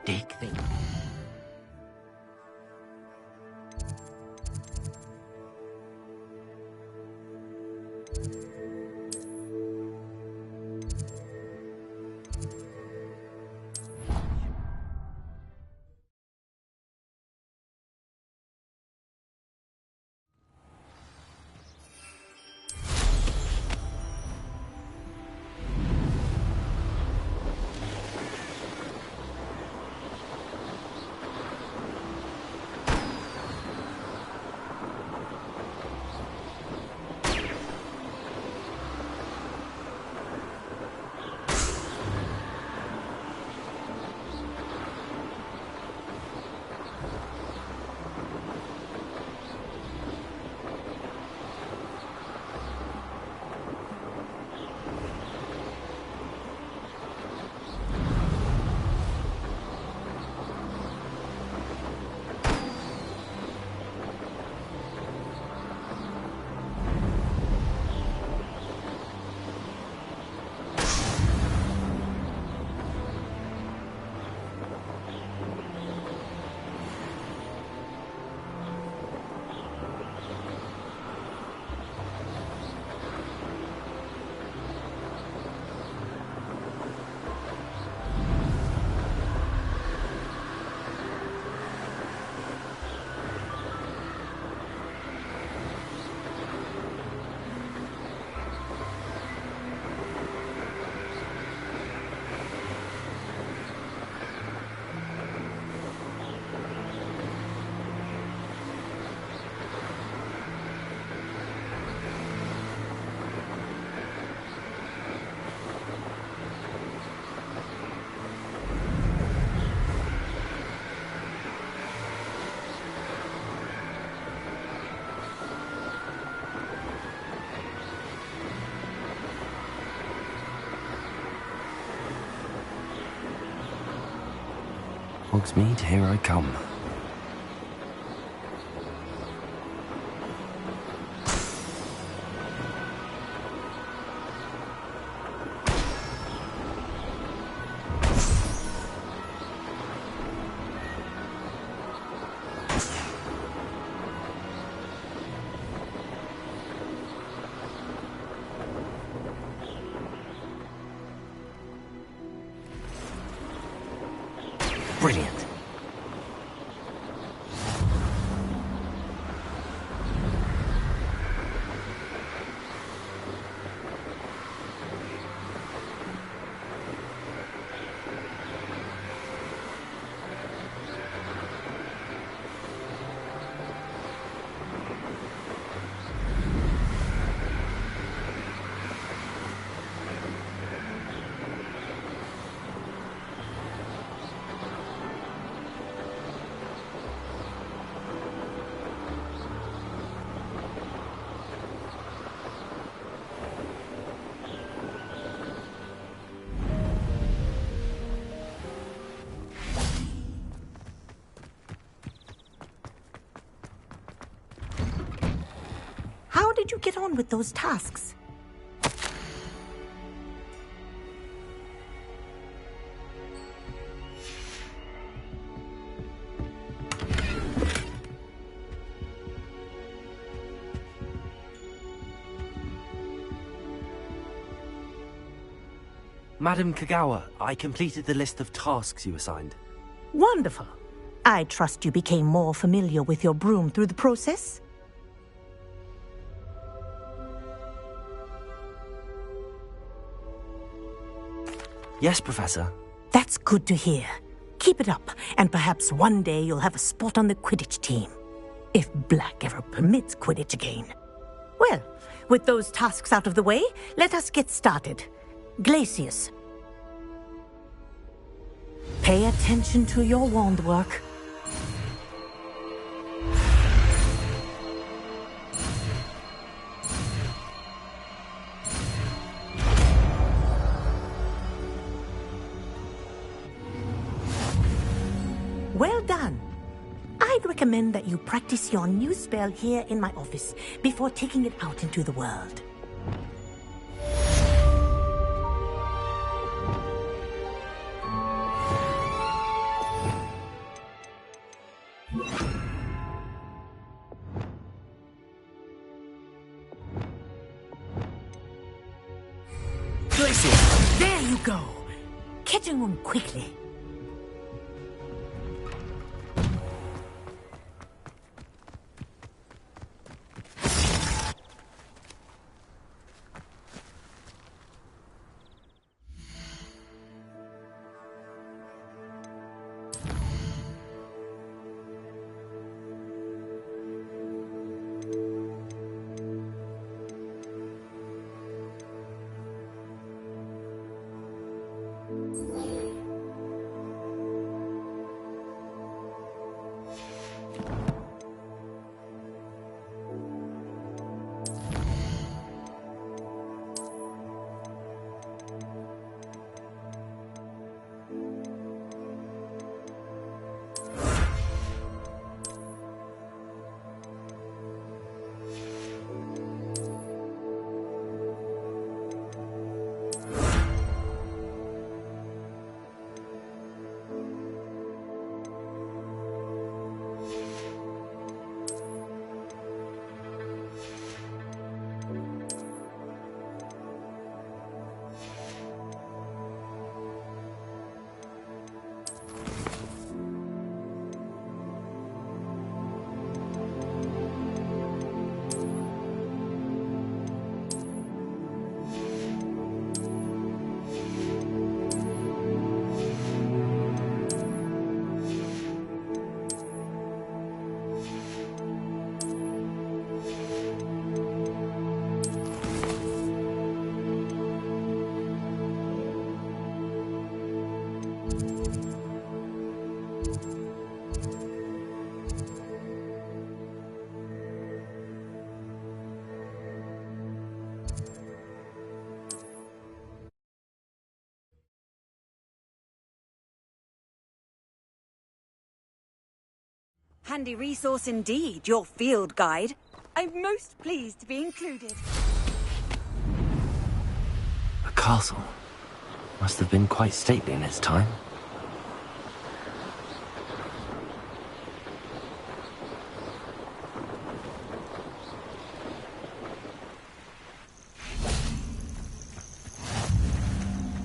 Dig thing. Hogsmeade, here I come. Brilliant. How did you get on with those tasks? Madam Kagawa, I completed the list of tasks you assigned. Wonderful. I trust you became more familiar with your broom through the process? Yes, Professor. That's good to hear. Keep it up, and perhaps one day you'll have a spot on the Quidditch team. If Black ever permits Quidditch again. Well, with those tasks out of the way, let us get started. Glacius. Pay attention to your wand work. Well done. I'd recommend that you practice your new spell here in my office before taking it out into the world. Glacius! There you go. Catching on quickly. Handy resource indeed, your field guide. I'm most pleased to be included. A castle. Must have been quite stately in its time.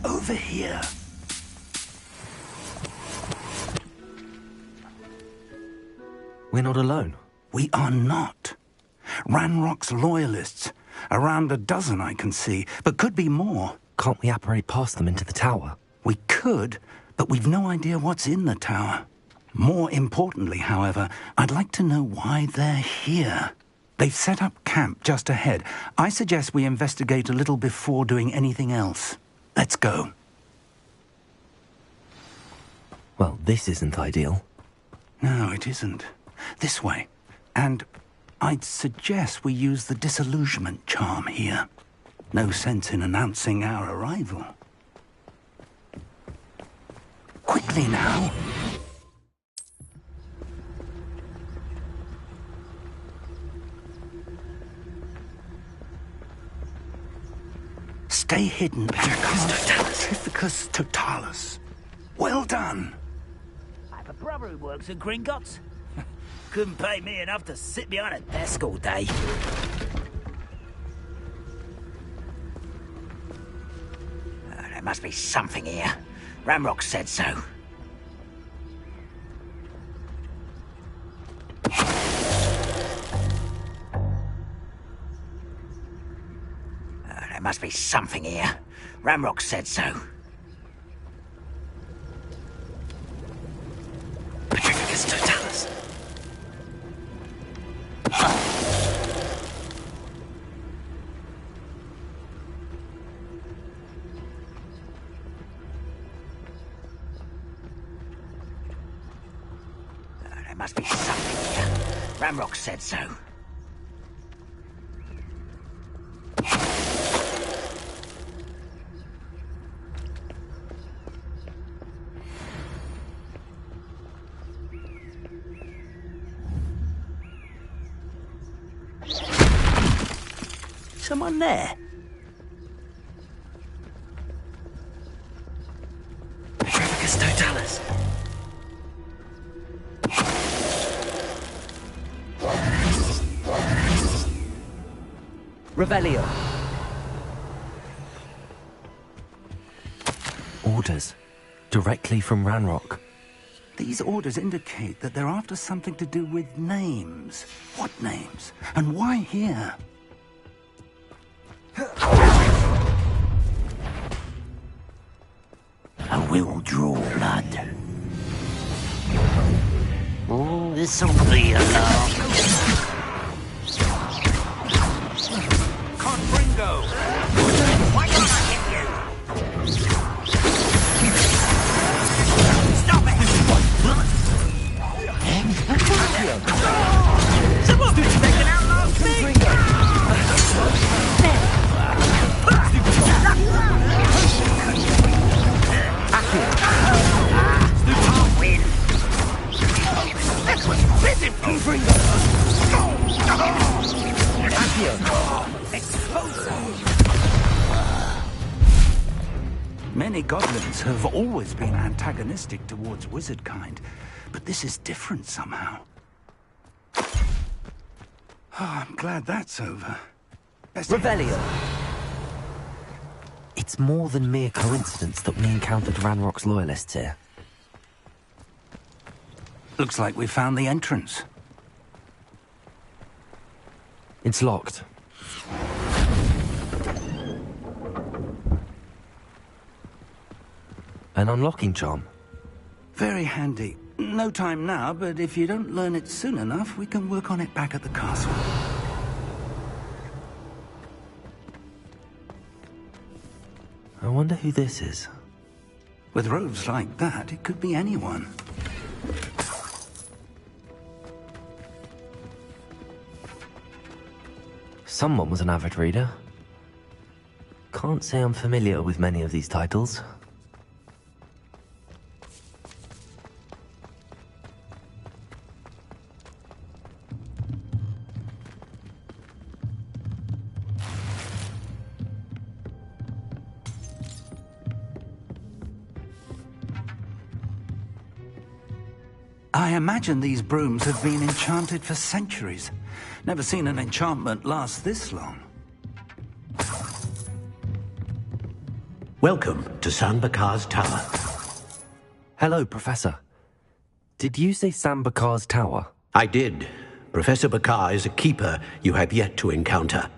Over here. We're not alone. We are not. Ranrock's loyalists. Around a dozen I can see, but could be more. Can't we apparate past them into the tower? We could, but we've no idea what's in the tower. More importantly, however, I'd like to know why they're here. They've set up camp just ahead. I suggest we investigate a little before doing anything else. Let's go. Well, this isn't ideal. No, it isn't. This way. And I'd suggest we use the disillusionment charm here. No sense in announcing our arrival. Quickly now. Stay hidden. Petrificus totalis. Well done. I have a brother who works at Gringotts. Couldn't pay me enough to sit behind a desk all day. There must be something here. Ramrock said so. There must be something here. Ramrock said so. Petrificus totalis. There must be something here. Ramrock said so. Someone there? Petrificus totalis. Revelio. Orders. Directly from Ranrock. These orders indicate that they're after something to do with names. What names? And why here? I will draw blood. Oh, this'll be a long. Confringo! Why can't I hit you? Stop it! Someone's taken out last week! I'll win. Many goblins have always been antagonistic towards wizard kind, but this is different somehow. I'm glad that's over. Revelio. It's more than mere coincidence that we encountered Ranrock's loyalists here. Looks like we found the entrance. It's locked. An unlocking charm. Very handy. No time now, but if you don't learn it soon enough, we can work on it back at the castle. I wonder who this is. With robes like that, it could be anyone. Someone was an avid reader. Can't say I'm familiar with many of these titles. I imagine these brooms have been enchanted for centuries. Never seen an enchantment last this long. Welcome to Sanbakar's Tower. Hello, Professor. Did you say Sambakar's Tower? I did. Professor Bakar is a keeper you have yet to encounter.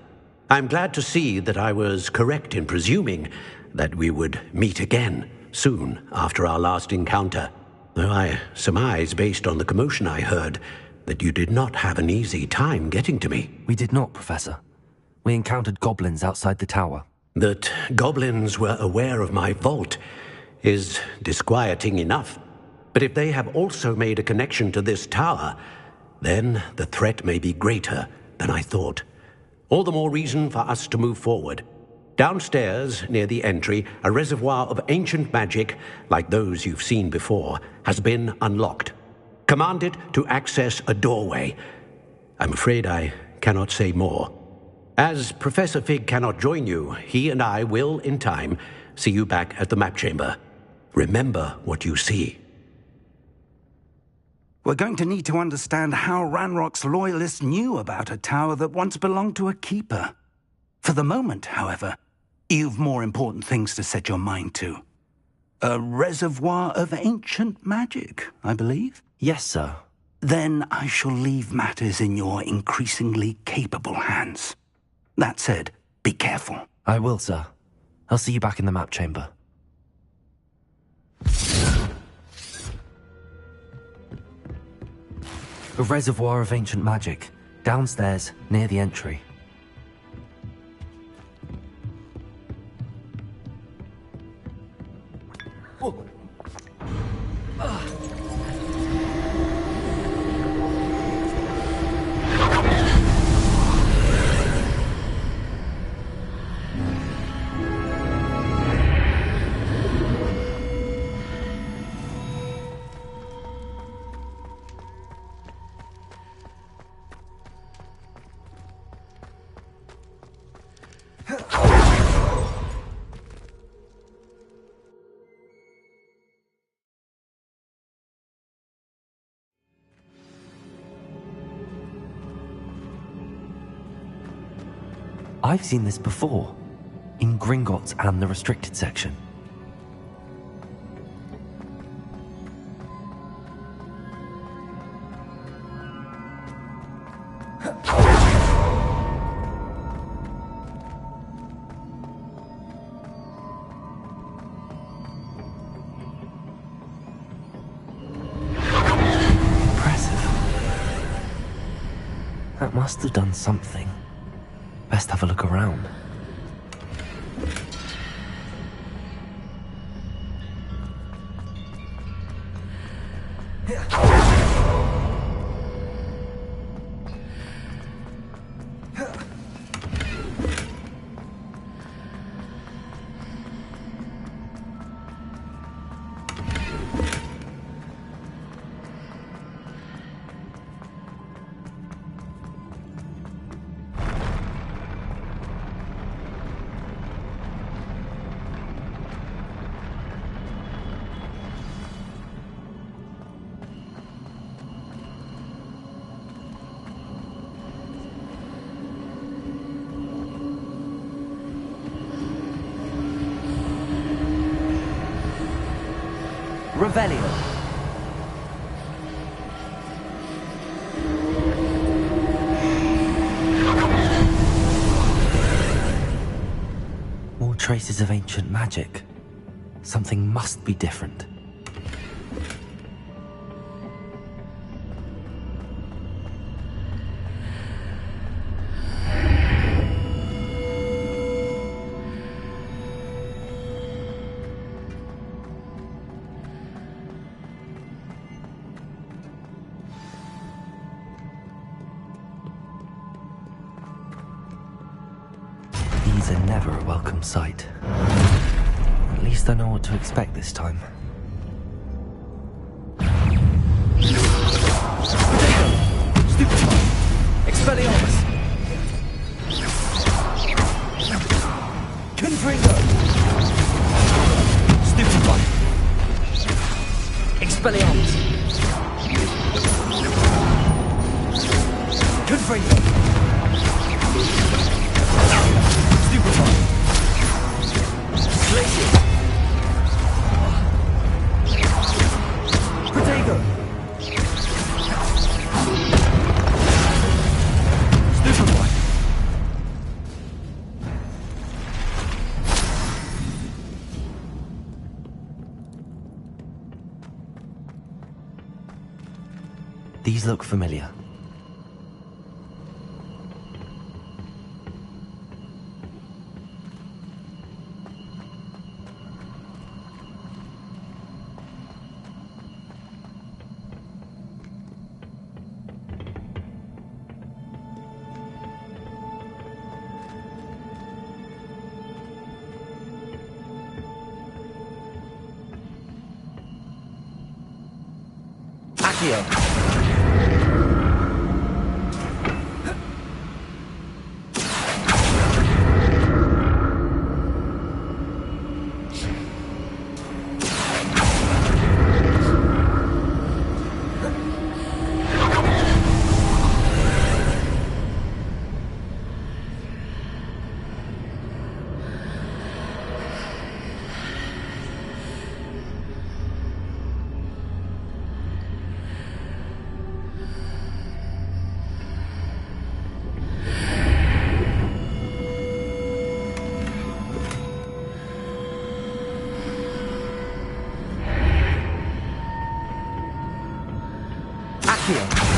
I'm glad to see that I was correct in presuming that we would meet again soon after our last encounter. Though I surmise, based on the commotion I heard, that you did not have an easy time getting to me. We did not, Professor. We encountered goblins outside the tower. That goblins were aware of my vault is disquieting enough. But if they have also made a connection to this tower, then the threat may be greater than I thought. All the more reason for us to move forward. Downstairs, near the entry, a reservoir of ancient magic, like those you've seen before, has been unlocked. Command it to access a doorway. I'm afraid I cannot say more. As Professor Fig cannot join you, he and I will, in time, see you back at the map chamber. Remember what you see. We're going to need to understand how Ranrock's loyalists knew about a tower that once belonged to a keeper. For the moment, however, You've more important things to set your mind to. A reservoir of ancient magic, I believe? Yes, sir. Then I shall leave matters in your increasingly capable hands. That said, be careful. I will, sir. I'll see you back in the map chamber. A reservoir of ancient magic. Downstairs, near the entry. I've seen this before, in Gringotts and the restricted section. Impressive. That must have done something. Best have a look around. Revelio. More traces of ancient magic. Something must be different. These are never a welcome sight. At least I know what to expect this time. Stupefy. Expelliarmus. Confringo. Stupefy. Expelliarmus. Confringo. Stupefy. Glacier. Protego. Stupefy. These look familiar. Accio. Accio.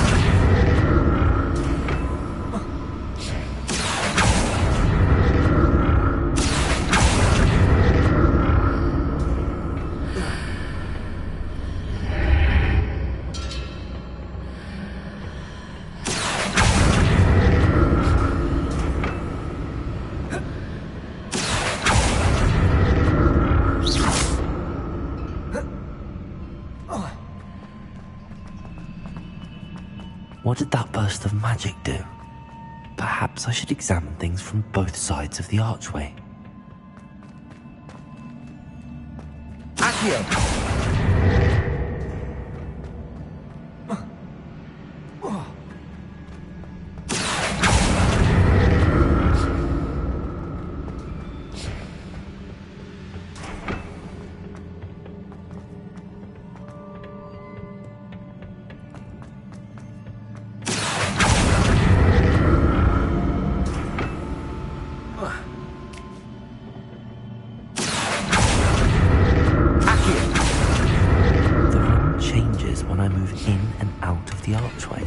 What did that burst of magic do? Perhaps I should examine things from both sides of the archway. Accio. The room changes when I move in and out of the archway.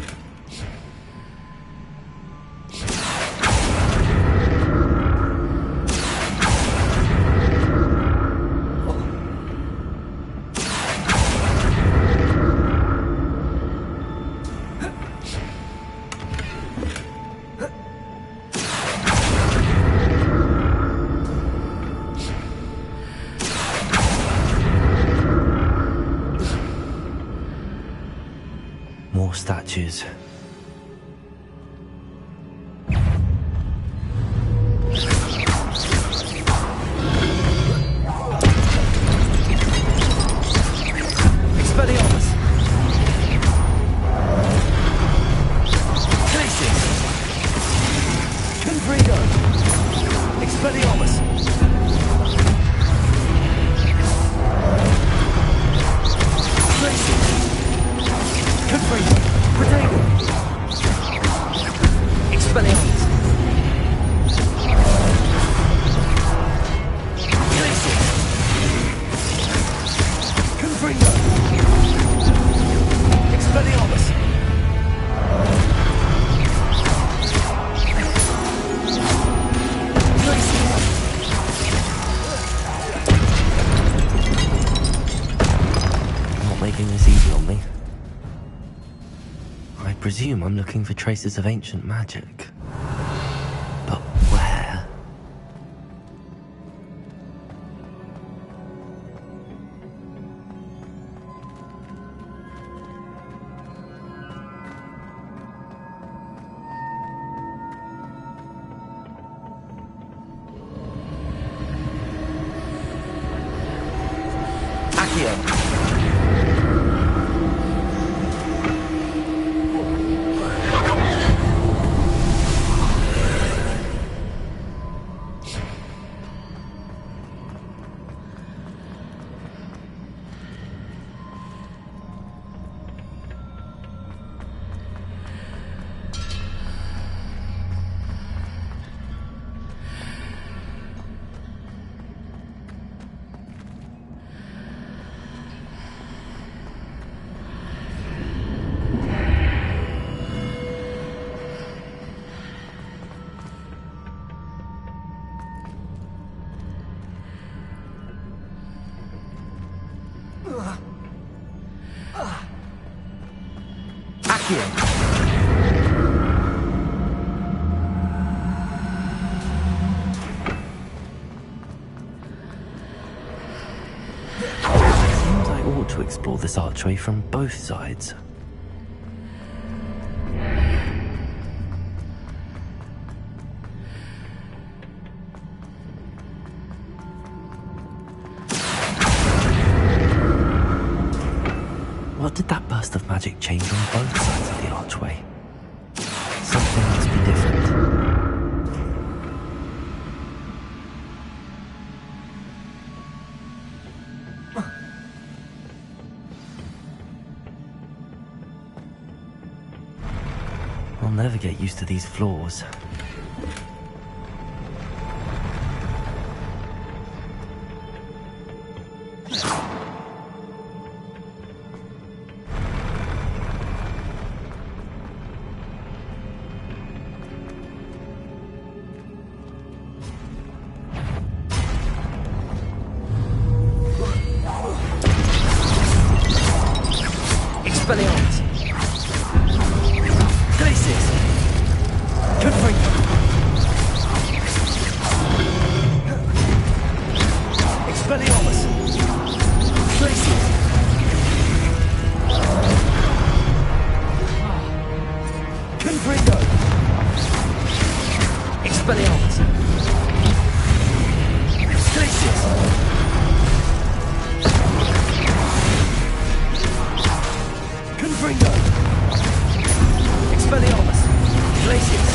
More statues. Expelliarmus. Casing. Confrigo. Expelliarmus. Casing. Confrigo. Protego. Expelliarmus. Casing. Confrigo. Expelliarmus. Not making this easy on me. I presume I'm looking for traces of ancient magic. But where? Accio. Accio. Seems I ought to explore this archway from both sides. What did that burst of magic change on both sides of the archway? Something must be different. I'll never get used to these floors. Expelliarmus. Glacius. Confringo. Expelliarmus. Glacius. Confringo. Expelliarmus. Glacius. Confringo. Expelliarmus. Glacius.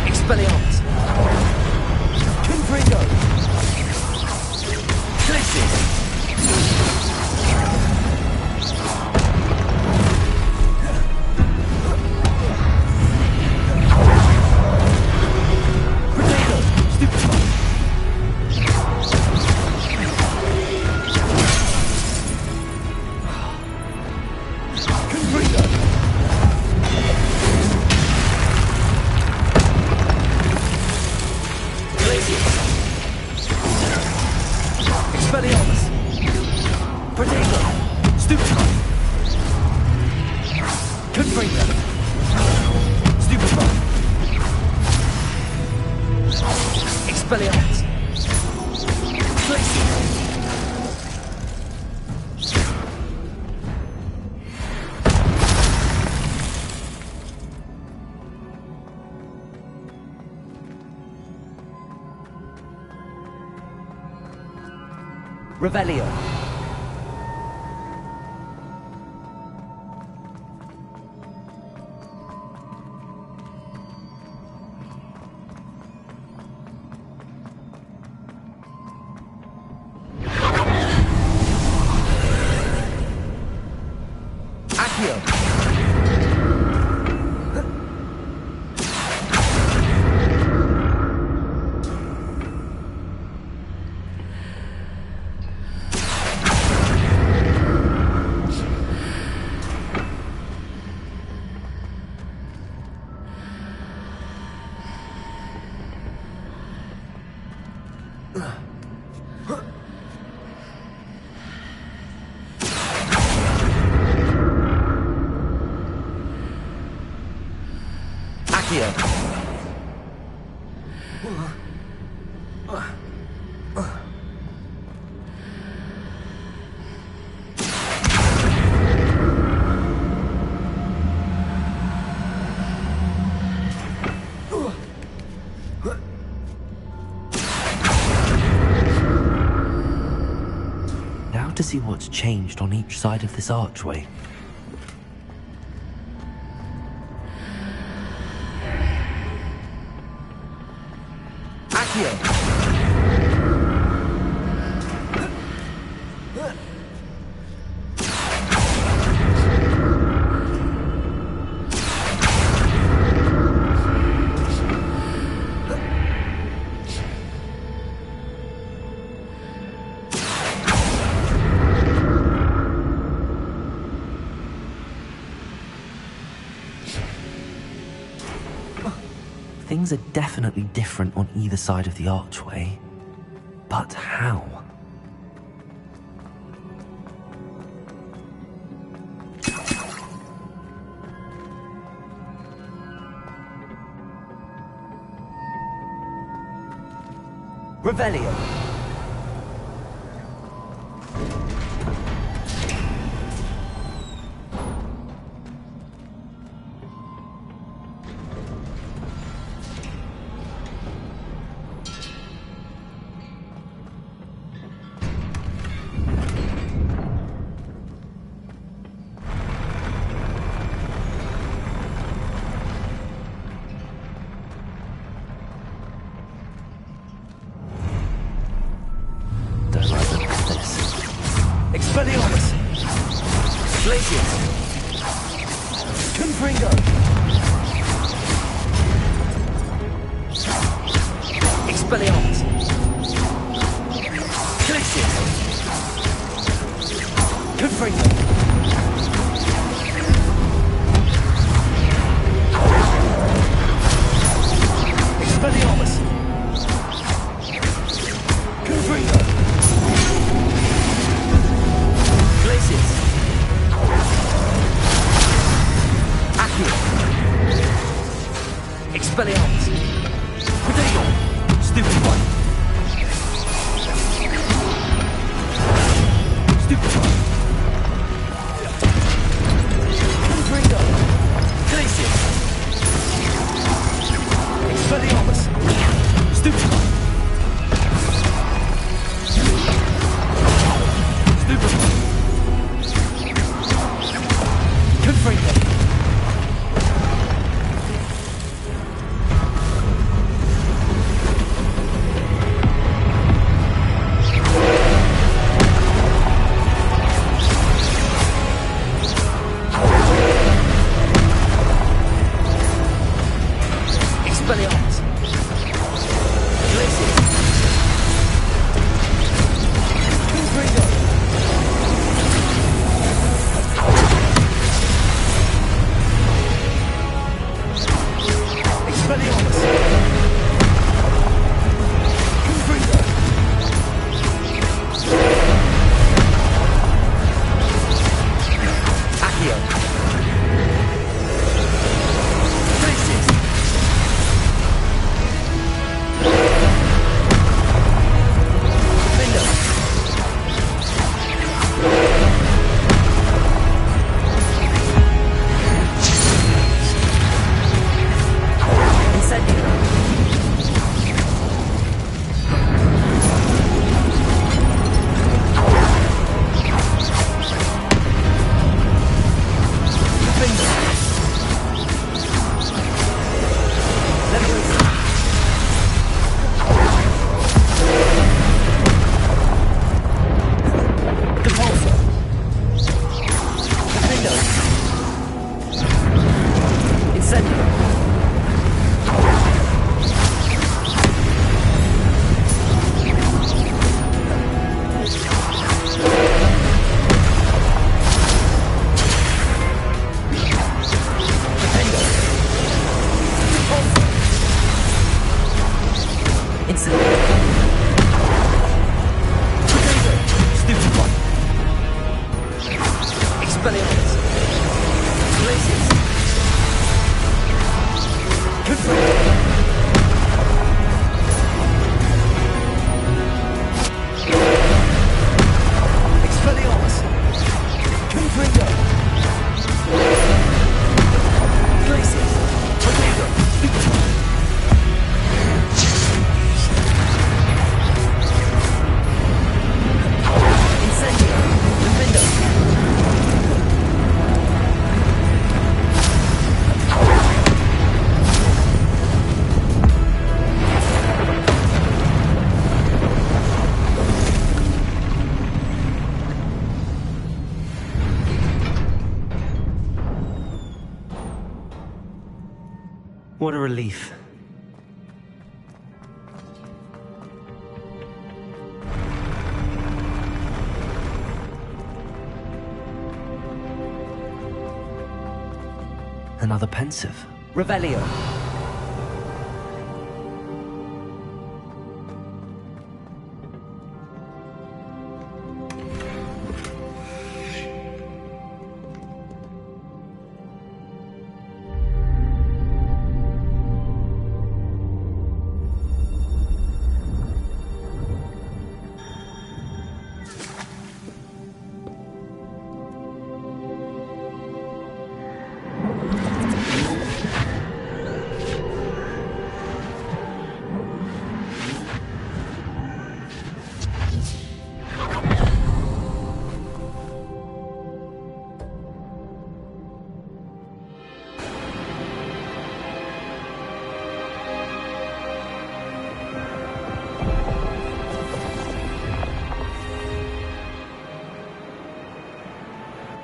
Expelliarmus. Confringo. Glacius. Potato. Stupefy. Confringo. Expelliarmus. Potato. Stupefy. Confringo. Stupefy. Expelliarmus. Glacius. Revelio. Accio. Accio. Now to see what's changed on each side of this archway. Accio. Things are definitely different on either side of the archway. But how? Revelio. Don't like the look of this. Expelliarmus. Glacius. Confringo! Expelliarmus! Glacius! Confringo! Expelliarmus! Confringo! Glacius! Accio! Expelliarmus! Prodigo! Stupid one! Stupid one! Confringo! Glacius! Expelliarmus! Stupid one! Stupid one! Confringo! Expelliarmus! Glacius! Confringo! Expelliarmus! Confringo! Accio! Glacius! Defender! Incendio! Defender! Leviosa! Repulsor! Defender! Incendio! Defender! Repulsor! Incendio! Prodigo! Stupid one! Expelliarmus! Glacius! Confringo! Expelliarmus! Confringo! Glacius! Prodigo! Stupid one! Incendio! Defender! What a relief. Another pensive. Revelio!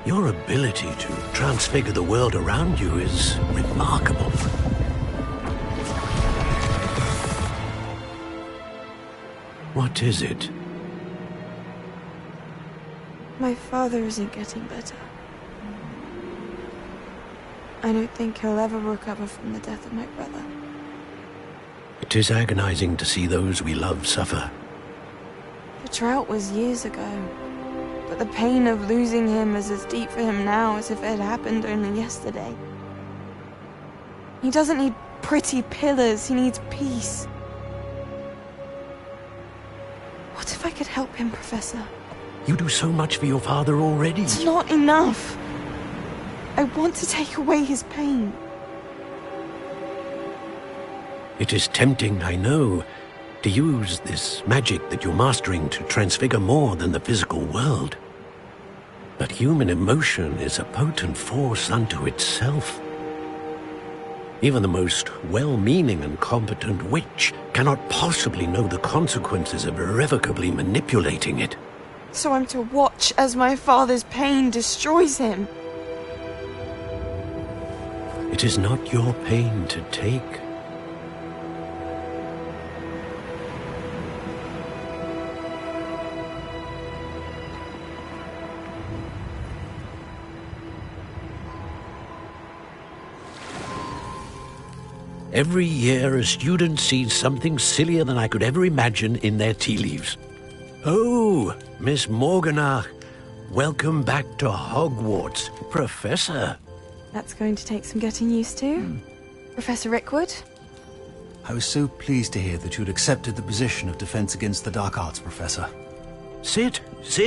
Your ability to transfigure the world around you is remarkable. What is it? My father isn't getting better. I don't think he'll ever recover from the death of my brother. It is agonizing to see those we love suffer. The drought was years ago, but the pain of losing him is as deep for him now as if it had happened only yesterday. He doesn't need pretty pillars, he needs peace. What if I could help him, Professor? You do so much for your father already. It's not enough. I want to take away his pain. It is tempting, I know, to use this magic that you're mastering to transfigure more than the physical world. But human emotion is a potent force unto itself. Even the most well-meaning and competent witch cannot possibly know the consequences of irrevocably manipulating it. So I'm to watch as my father's pain destroys him. It is not your pain to take. Every year, a student sees something sillier than I could ever imagine in their tea leaves. Oh, Miss Morganach, welcome back to Hogwarts, Professor. That's going to take some getting used to. Professor Rickwood? I was so pleased to hear that you'd accepted the position of Defense Against the Dark Arts, Professor. Sit,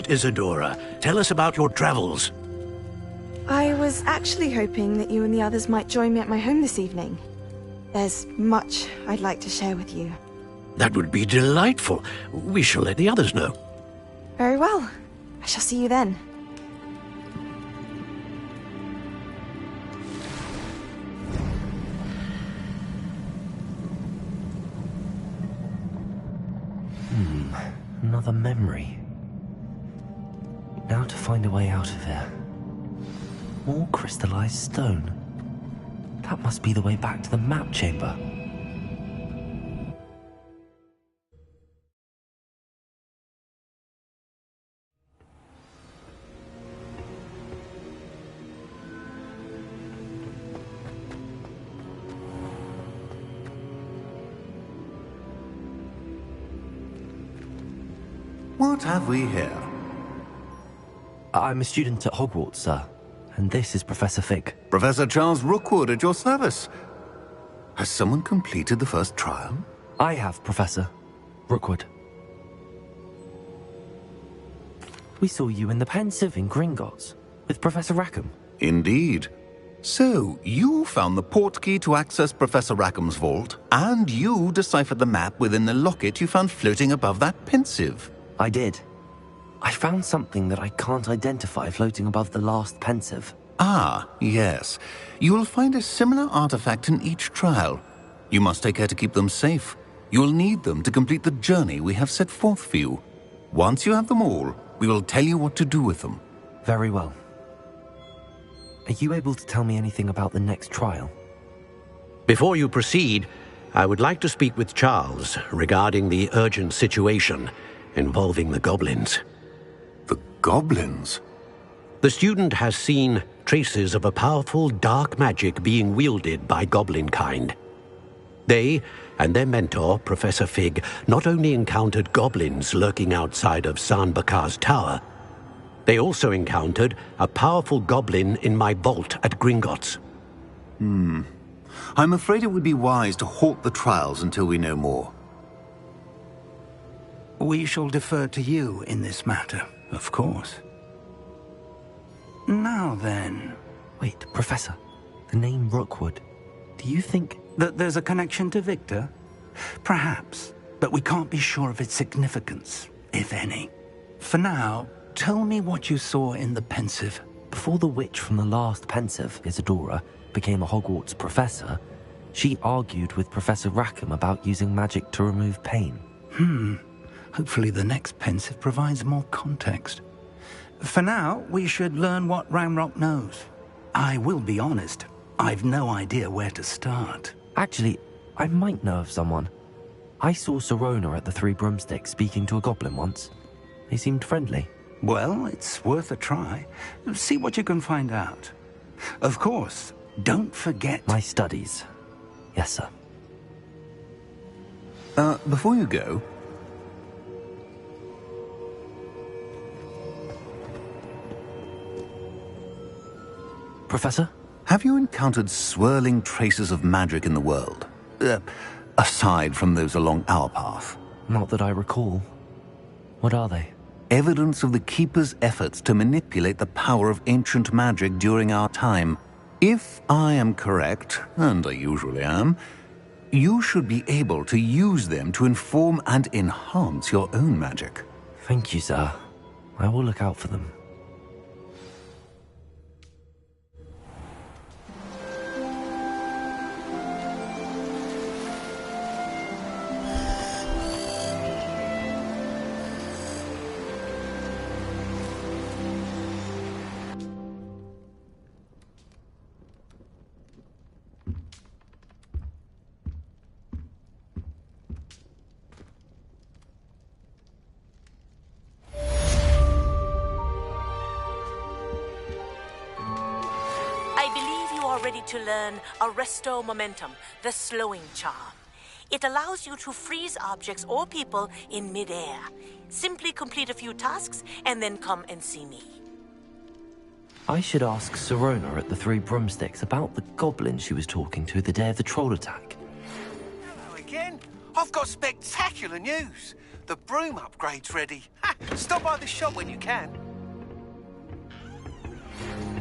Isadora. Tell us about your travels. I was actually hoping that you and the others might join me at my home this evening. There's much I'd like to share with you. That would be delightful. We shall let the others know. Very well. I shall see you then. Another memory. Now to find a way out of here. More crystallized stone. That must be the way back to the map chamber. What have we here? I'm a student at Hogwarts, sir. And this is Professor Fig. Professor Charles Rookwood at your service. Has someone completed the first trial? I have, Professor Rookwood. We saw you in the Pensive in Gringotts with Professor Rackham. Indeed. So, you found the portkey to access Professor Rackham's vault, and you deciphered the map within the locket you found floating above that Pensive. I did. I found something that I can't identify floating above the last Pensive. Ah, yes. You will find a similar artifact in each trial. You must take care to keep them safe. You will need them to complete the journey we have set forth for you. Once you have them all, we will tell you what to do with them. Very well. Are you able to tell me anything about the next trial? Before you proceed, I would like to speak with Charles regarding the urgent situation involving the goblins. The goblins? The student has seen traces of a powerful dark magic being wielded by goblin kind. They and their mentor, Professor Fig, not only encountered goblins lurking outside of San Bakar's tower, they also encountered a powerful goblin in my vault at Gringotts. I'm afraid it would be wise to halt the trials until we know more. We shall defer to you in this matter, of course. Now then... Wait, Professor. The name Rookwood. Do you think... that there's a connection to Victor? Perhaps, but we can't be sure of its significance, if any. For now, tell me what you saw in the Pensive. Before the witch from the last Pensive, Isadora, became a Hogwarts professor, she argued with Professor Rackham about using magic to remove pain. Hopefully the next Pensive provides more context. For now, we should learn what Ramrock knows. I will be honest, I've no idea where to start. Actually, I might know of someone. I saw Sirona at the Three Broomsticks speaking to a goblin once. They seemed friendly. Well, it's worth a try. See what you can find out. Of course, don't forget... My studies. Yes, sir. Before you go... Professor? Have you encountered swirling traces of magic in the world? Aside from those along our path? Not that I recall. What are they? Evidence of the Keeper's efforts to manipulate the power of ancient magic during our time. If I am correct, and I usually am, you should be able to use them to inform and enhance your own magic. Thank you, sir. I will look out for them. To learn Arresto Momentum, the slowing charm. It allows you to freeze objects or people in midair. Simply complete a few tasks and then come and see me. I should ask Sirona at the Three Broomsticks about the goblin she was talking to the day of the troll attack. Hello again. I've got spectacular news. The broom upgrade's ready. Stop by the shop when you can.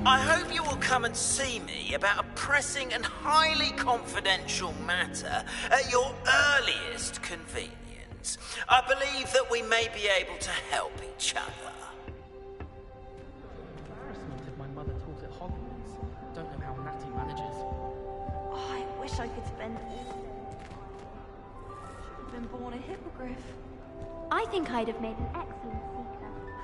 I hope you will come and see me about a pressing and highly confidential matter at your earliest convenience. I believe that we may be able to help each other. Embarrassment if my mother taught at Hogwarts. Don't know how Natty manages. Oh, I wish I could spend all day. Should have been born a hippogriff. I think I'd have made an excellent seeker.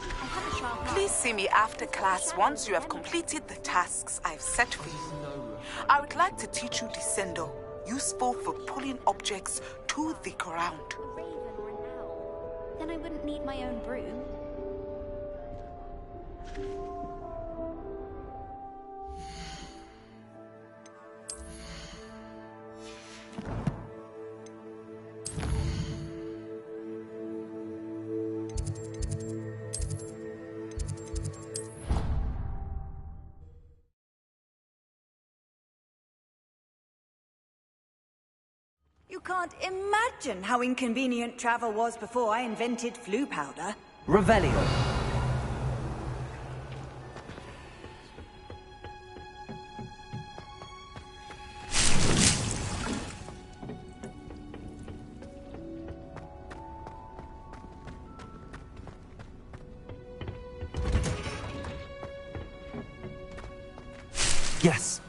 I have a sharp eye. Please see me after class once you have completed the tasks I've set for you. I would like to teach you Descendo, useful for pulling objects to the ground. A raven or an owl. Then I wouldn't need my own broom. You can't imagine how inconvenient travel was before I invented flu powder. Revelio. Yes.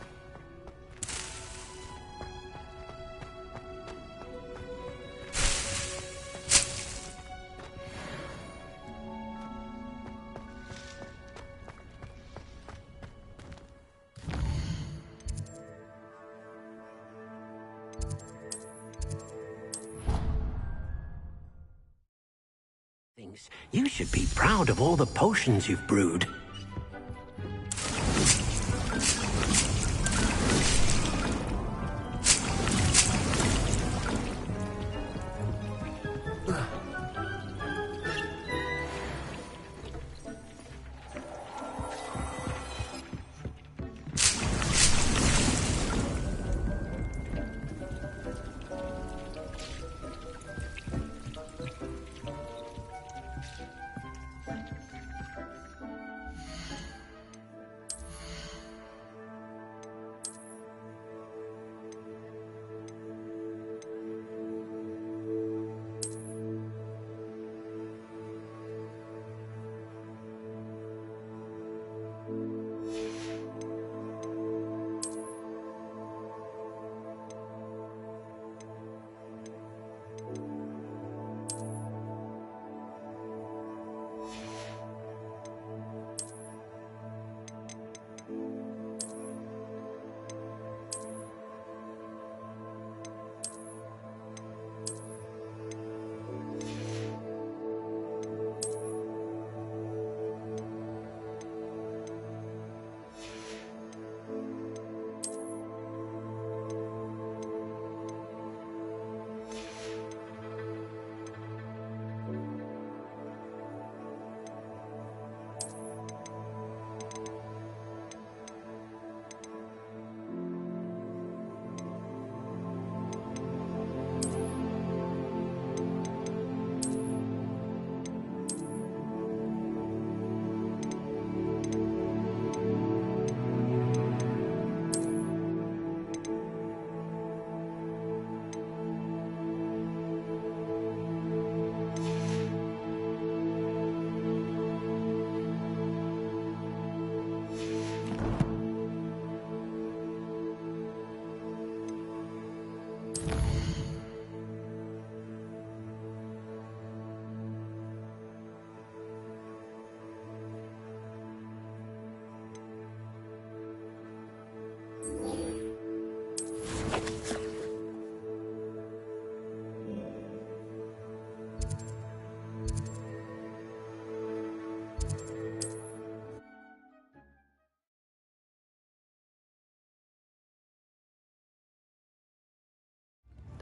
You should be proud of all the potions you've brewed.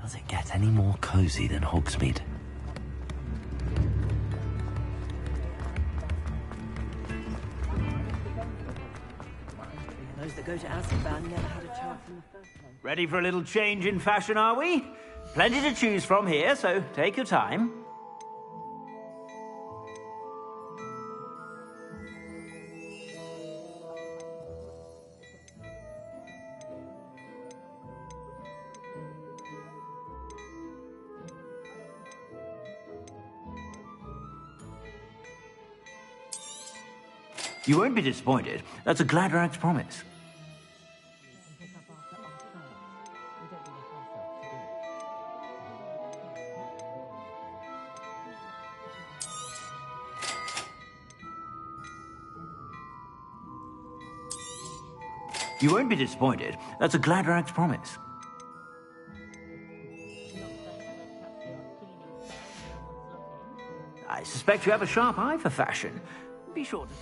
Does it get any more cozy than Hogsmeade? Those that go to Azkaban never had a chance in the first place. Ready for a little change in fashion, are we? Plenty to choose from here, so take your time. You won't be disappointed. That's a Gladrag's promise. You won't be disappointed. That's a Gladrag's promise. I suspect you have a sharp eye for fashion. Be sure to...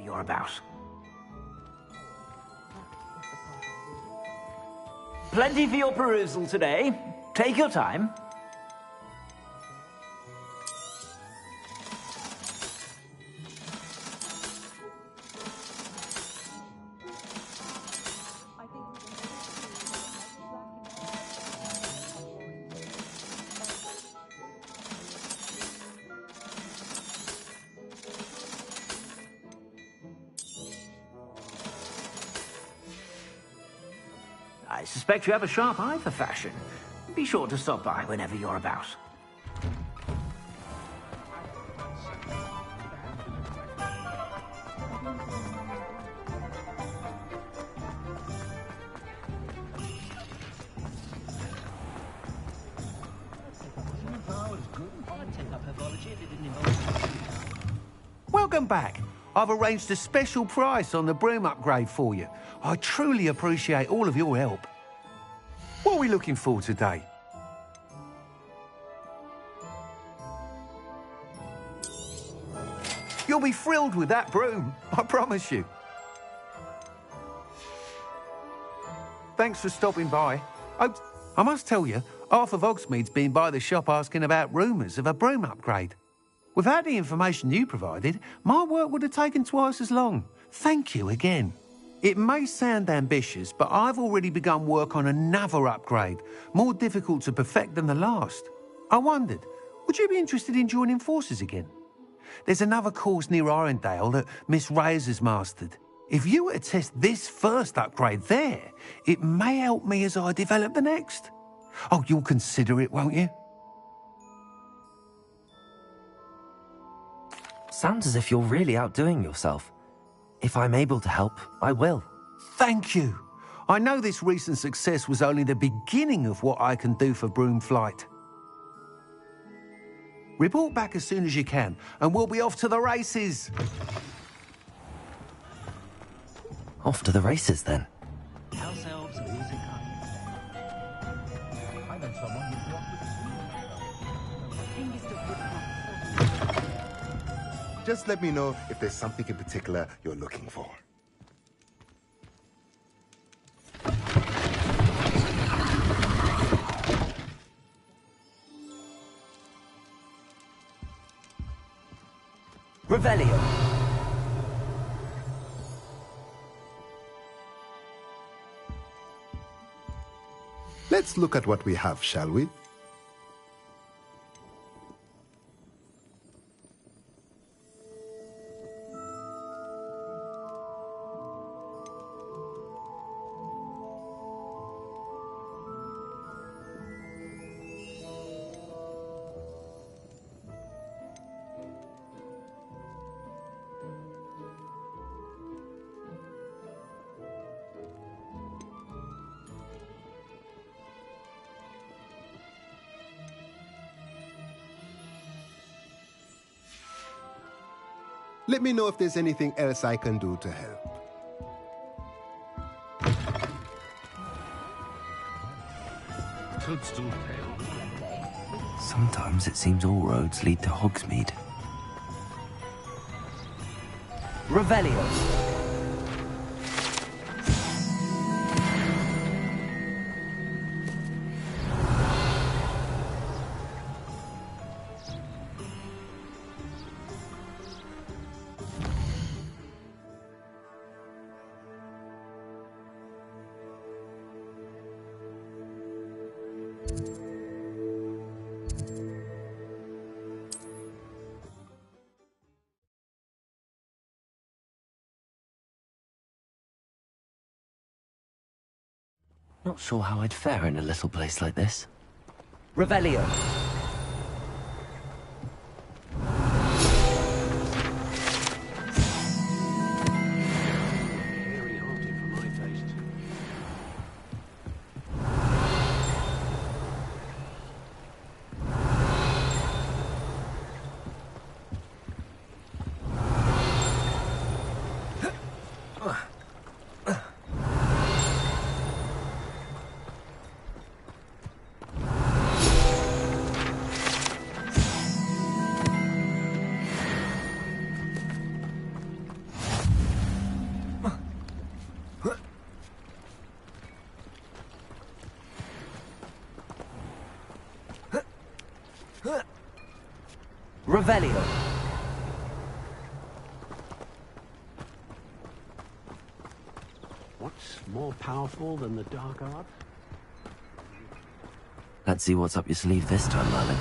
You're about. Plenty for your perusal today. Take your time. I suspect you have a sharp eye for fashion. Be sure to stop by whenever you're about. Welcome back. I've arranged a special price on the broom upgrade for you. I truly appreciate all of your help. What are we looking for today? You'll be thrilled with that broom, I promise you. Thanks for stopping by. Oh, I must tell you, half of Hogsmeade's been by the shop asking about rumours of a broom upgrade. Without the information you provided, my work would have taken twice as long. Thank you again. It may sound ambitious, but I've already begun work on another upgrade, more difficult to perfect than the last. I wondered, would you be interested in joining forces again? There's another course near Irondale that Miss Reyes has mastered. If you were to test this first upgrade there, it may help me as I develop the next. Oh, you'll consider it, won't you? Sounds as if you're really outdoing yourself. If I'm able to help, I will. Thank you. I know this recent success was only the beginning of what I can do for Broomflight. Report back as soon as you can, and we'll be off to the races. Off to the races, then. House elves are easy kind. I know someone who's Just let me know if there's something in particular you're looking for. Revelio. Let's look at what we have, shall we? Let me know if there's anything else I can do to help. Toadstool tail. Sometimes it seems all roads lead to Hogsmeade. Revelio. Not sure how I'd fare in a little place like this. Revelio. Very hearty for my taste. Revelio. What's more powerful than the dark art? Let's see what's up your sleeve this time, Merlin.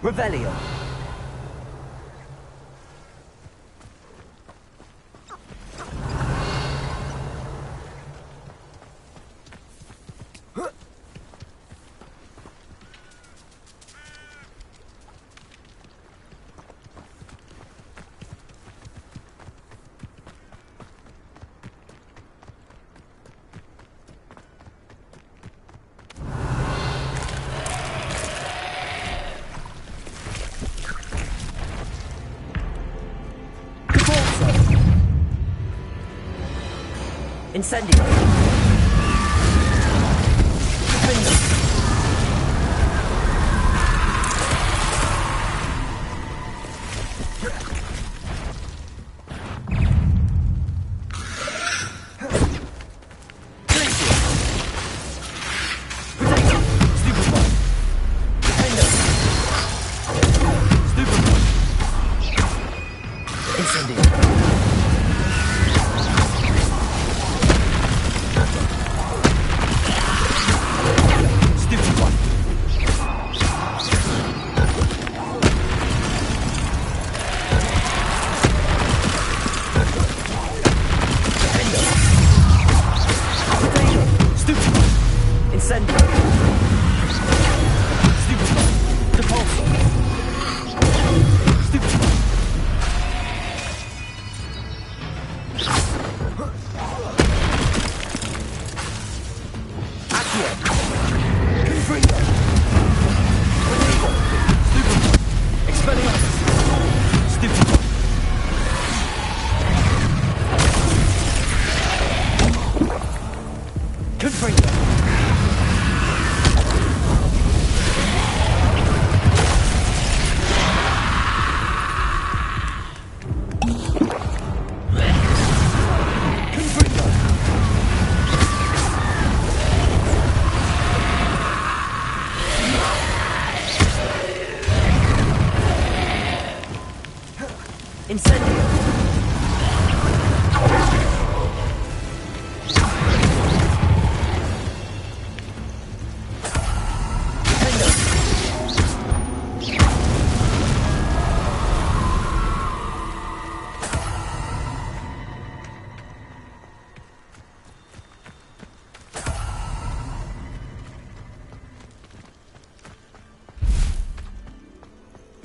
Revelio. Incendio.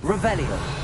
Revelio.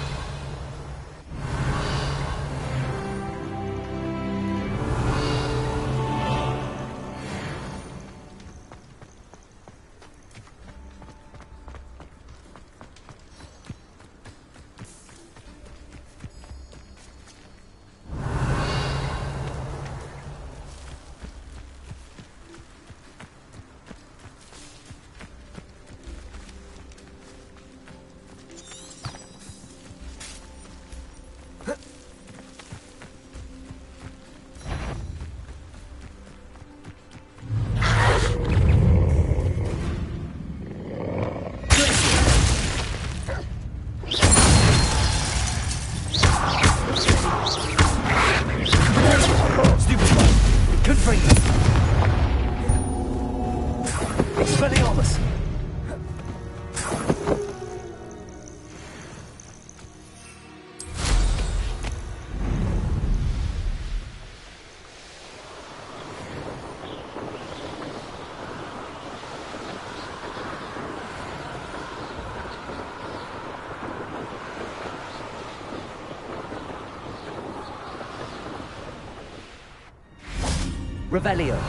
Revelio.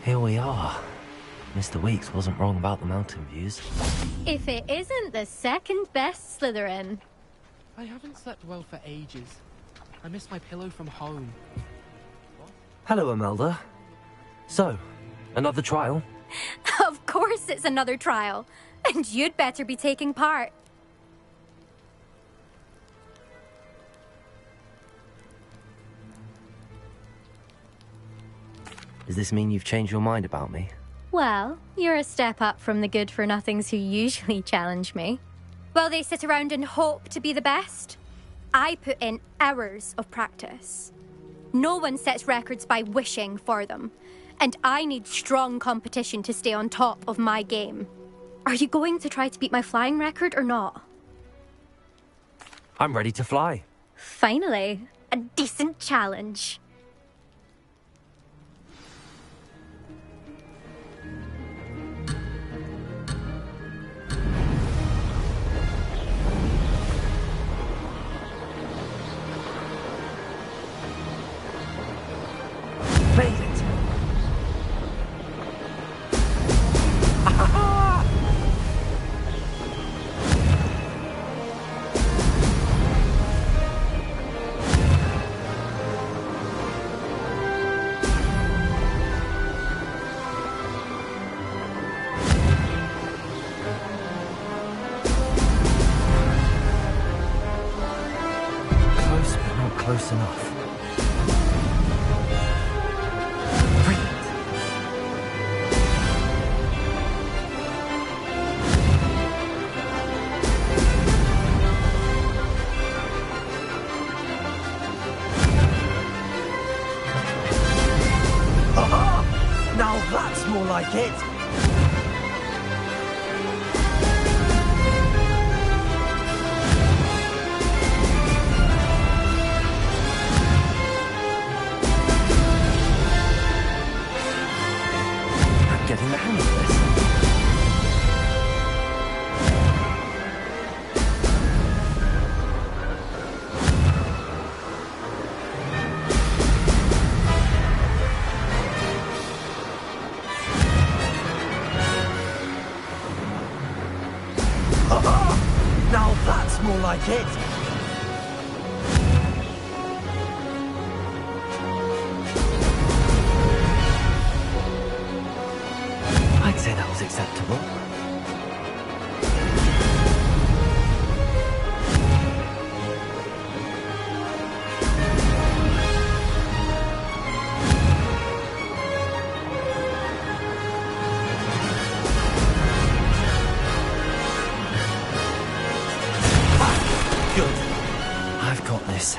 Here we are. Mr. Weeks wasn't wrong about the mountain views. If it isn't the second best Slytherin. I haven't slept well for ages. I miss my pillow from home. Hello, Imelda. So, another trial? Of course it's another trial. And you'd better be taking part. Does this mean you've changed your mind about me? Well, you're a step up from the good-for-nothings who usually challenge me. While they sit around and hope to be the best, I put in hours of practice. No one sets records by wishing for them, and I need strong competition to stay on top of my game. Are you going to try to beat my flying record or not? I'm ready to fly. Finally, a decent challenge. Made it! Close, but not close enough. Now that's more like it! I'm getting the hang of this. Now that's more like it! I'd say that was acceptable. Good. I've got this.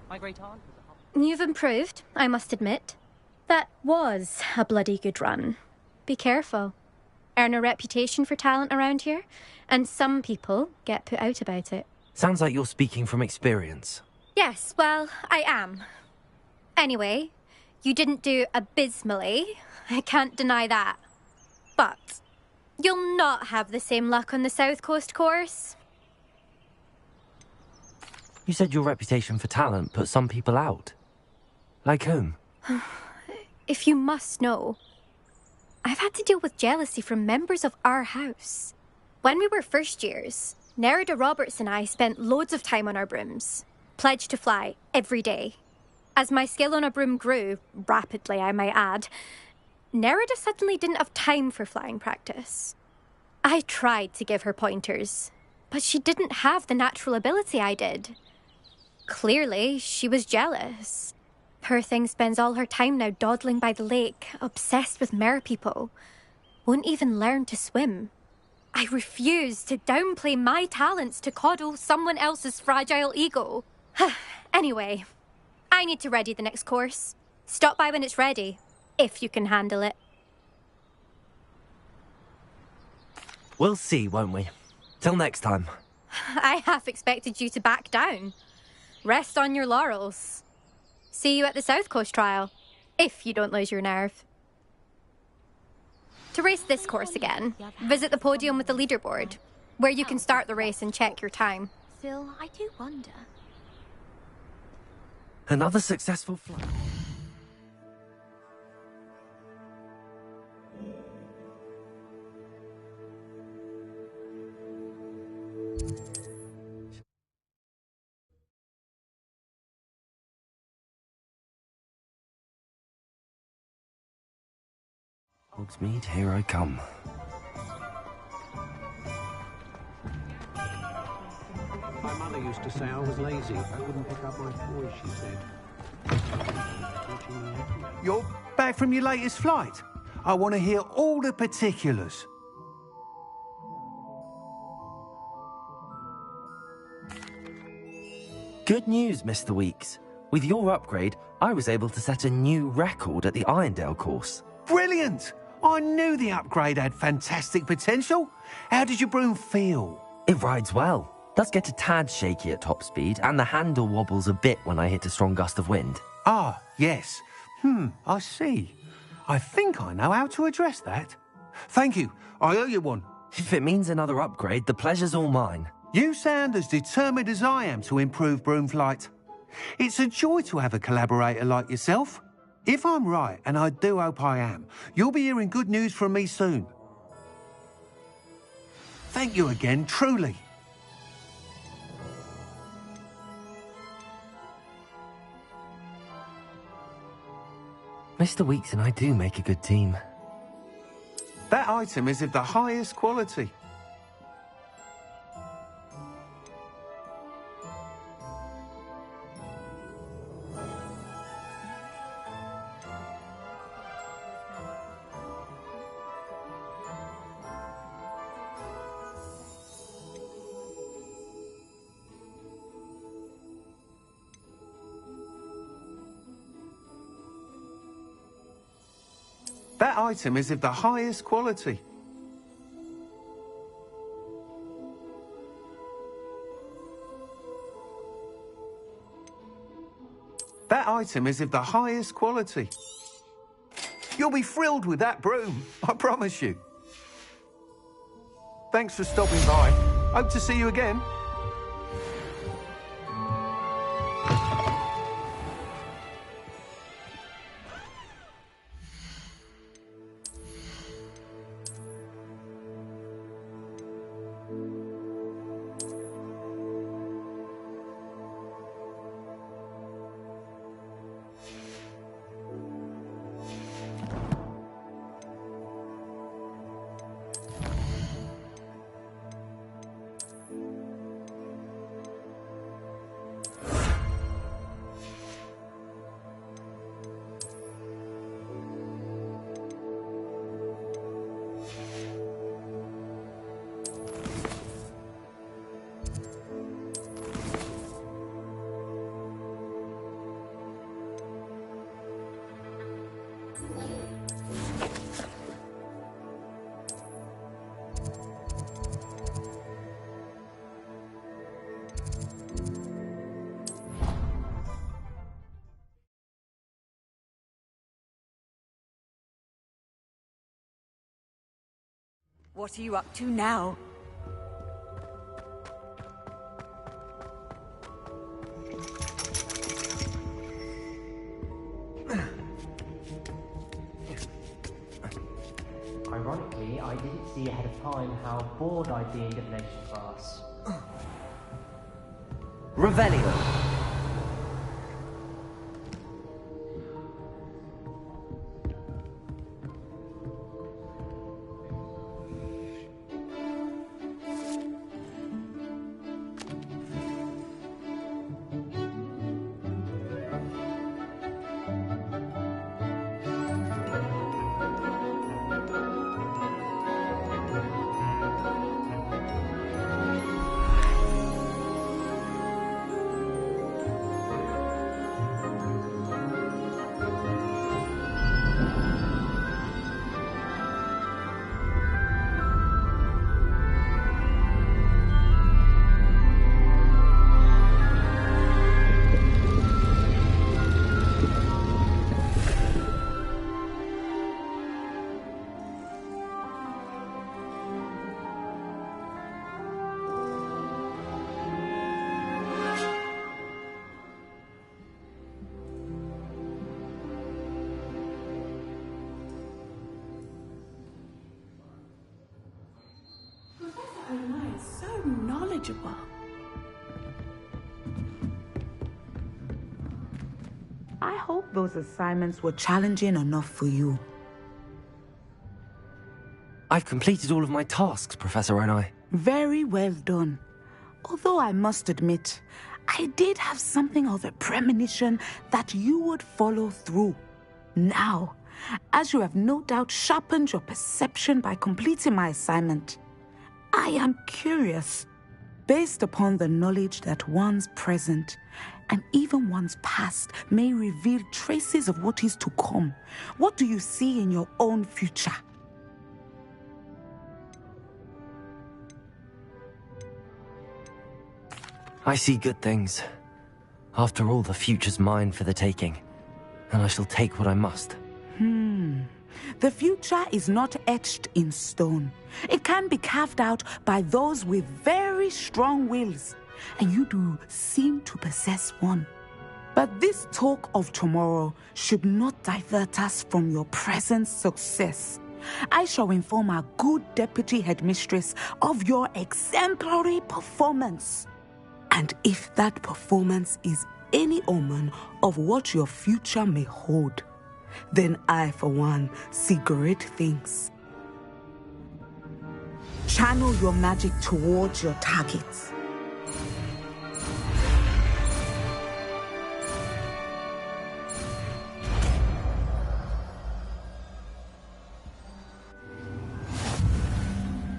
My great aunt. You've improved, I must admit. That was a bloody good run. Be careful. Earn a reputation for talent around here, and some people get put out about it. Sounds like you're speaking from experience. Yes, well, I am. Anyway, you didn't do abysmally. I can't deny that. But you'll not have the same luck on the South Coast course. You said your reputation for talent put some people out. Like whom? If you must know, I've had to deal with jealousy from members of our house. When we were first years, Nerida Roberts and I spent loads of time on our brooms, pledged to fly every day. As my skill on a broom grew, rapidly I might add, Nerida suddenly didn't have time for flying practice. I tried to give her pointers, but she didn't have the natural ability I did. Clearly, she was jealous. Poor thing spends all her time now dawdling by the lake, obsessed with mer-people. Won't even learn to swim. I refuse to downplay my talents to coddle someone else's fragile ego. Anyway, I need to ready the next course. Stop by when it's ready, if you can handle it. We'll see, won't we? Till next time. I half expected you to back down. Rest on your laurels. See you at the South Coast trial, if you don't lose your nerve. To race this course again, visit the podium with the leaderboard, where you can start the race and check your time. Still, I do wonder. Another successful flight. Hogsmeade, here I come. My mother used to say I was lazy. I wouldn't pick up my toys, she said. You're back from your latest flight? I want to hear all the particulars. Good news, Mr. Weeks. With your upgrade, I was able to set a new record at the Irondale course. Brilliant! I knew the upgrade had fantastic potential. How did your broom feel? It rides well. Does get a tad shaky at top speed, and the handle wobbles a bit when I hit a strong gust of wind. Ah, yes. I see. I think I know how to address that. Thank you. I owe you one. If it means another upgrade, the pleasure's all mine. You sound as determined as I am to improve broom flight. It's a joy to have a collaborator like yourself. If I'm right, and I do hope I am, you'll be hearing good news from me soon. Thank you again, truly. Mr. Weeks and I do make a good team. That item is of the highest quality. That item is of the highest quality. That item is of the highest quality. You'll be thrilled with that broom, I promise you. Thanks for stopping by. Hope to see you again. What are you up to now? Ironically, I didn't see ahead of time how bored I'd be in divination class. Revelio. manageable. I hope those assignments were challenging enough for you. I've completed all of my tasks, Professor Onai. Very well done. Although I must admit, I did have something of a premonition that you would follow through. Now, as you have no doubt sharpened your perception by completing my assignment, I am curious, based upon the knowledge that one's present and even one's past may reveal traces of what is to come. What do you see in your own future? I see good things. After all, the future's mine for the taking, and I shall take what I must. The future is not etched in stone. It can be carved out by those with very strong wills, and you do seem to possess one. But this talk of tomorrow should not divert us from your present success. I shall inform our good deputy headmistress of your exemplary performance. And if that performance is any omen of what your future may hold, then I, for one, see great things. Channel your magic towards your targets.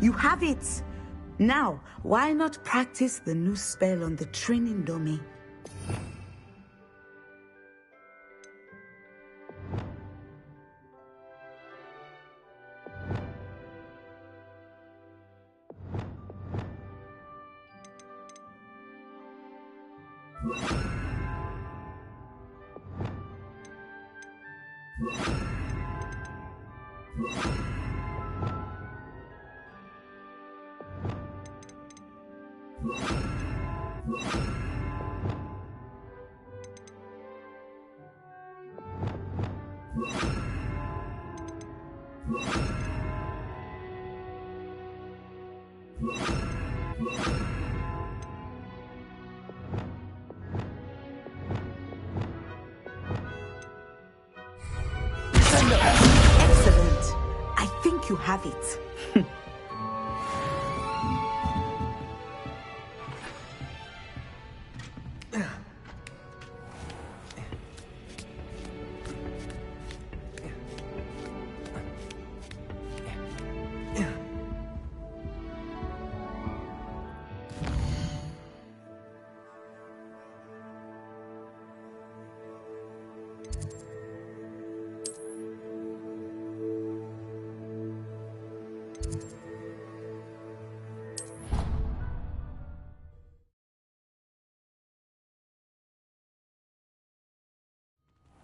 You have it! Now, why not practice the new spell on the training dummy? Excellent. I think you have it.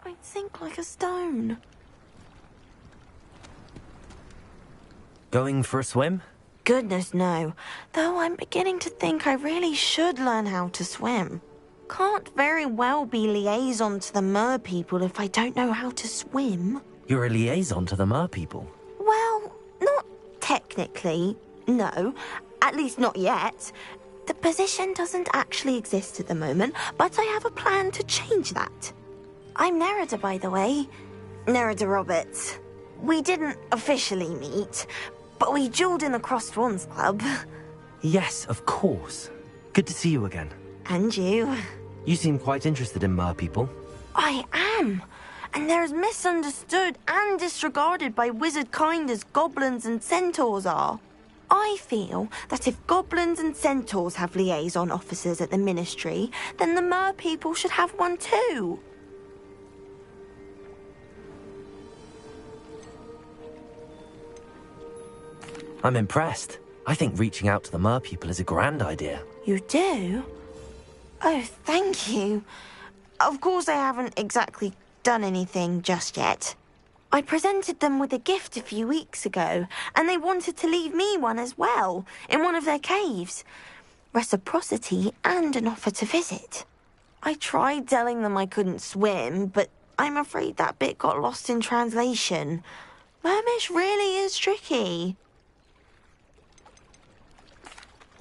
I think like a stone. Going for a swim? Goodness, no. Though I'm beginning to think I really should learn how to swim. Can't very well be liaison to the mer people if I don't know how to swim. You're a liaison to the mer people. Well, not technically, no. At least not yet. The position doesn't actually exist at the moment, but I have a plan to change that. I'm Nerida, by the way. Nerida Roberts. We didn't officially meet, but we duelled in the Crossed Wands Club. Yes, of course. Good to see you again. And you. You seem quite interested in mer people. I am. And they're as misunderstood and disregarded by wizard kind as goblins and centaurs are. I feel that if goblins and centaurs have liaison officers at the ministry, then the mer people should have one too. I'm impressed. I think reaching out to the mer people is a grand idea. You do? Oh, thank you. Of course I haven't exactly done anything just yet. I presented them with a gift a few weeks ago, and they wanted to leave me one as well, in one of their caves. Reciprocity and an offer to visit. I tried telling them I couldn't swim, but I'm afraid that bit got lost in translation. Mermish really is tricky.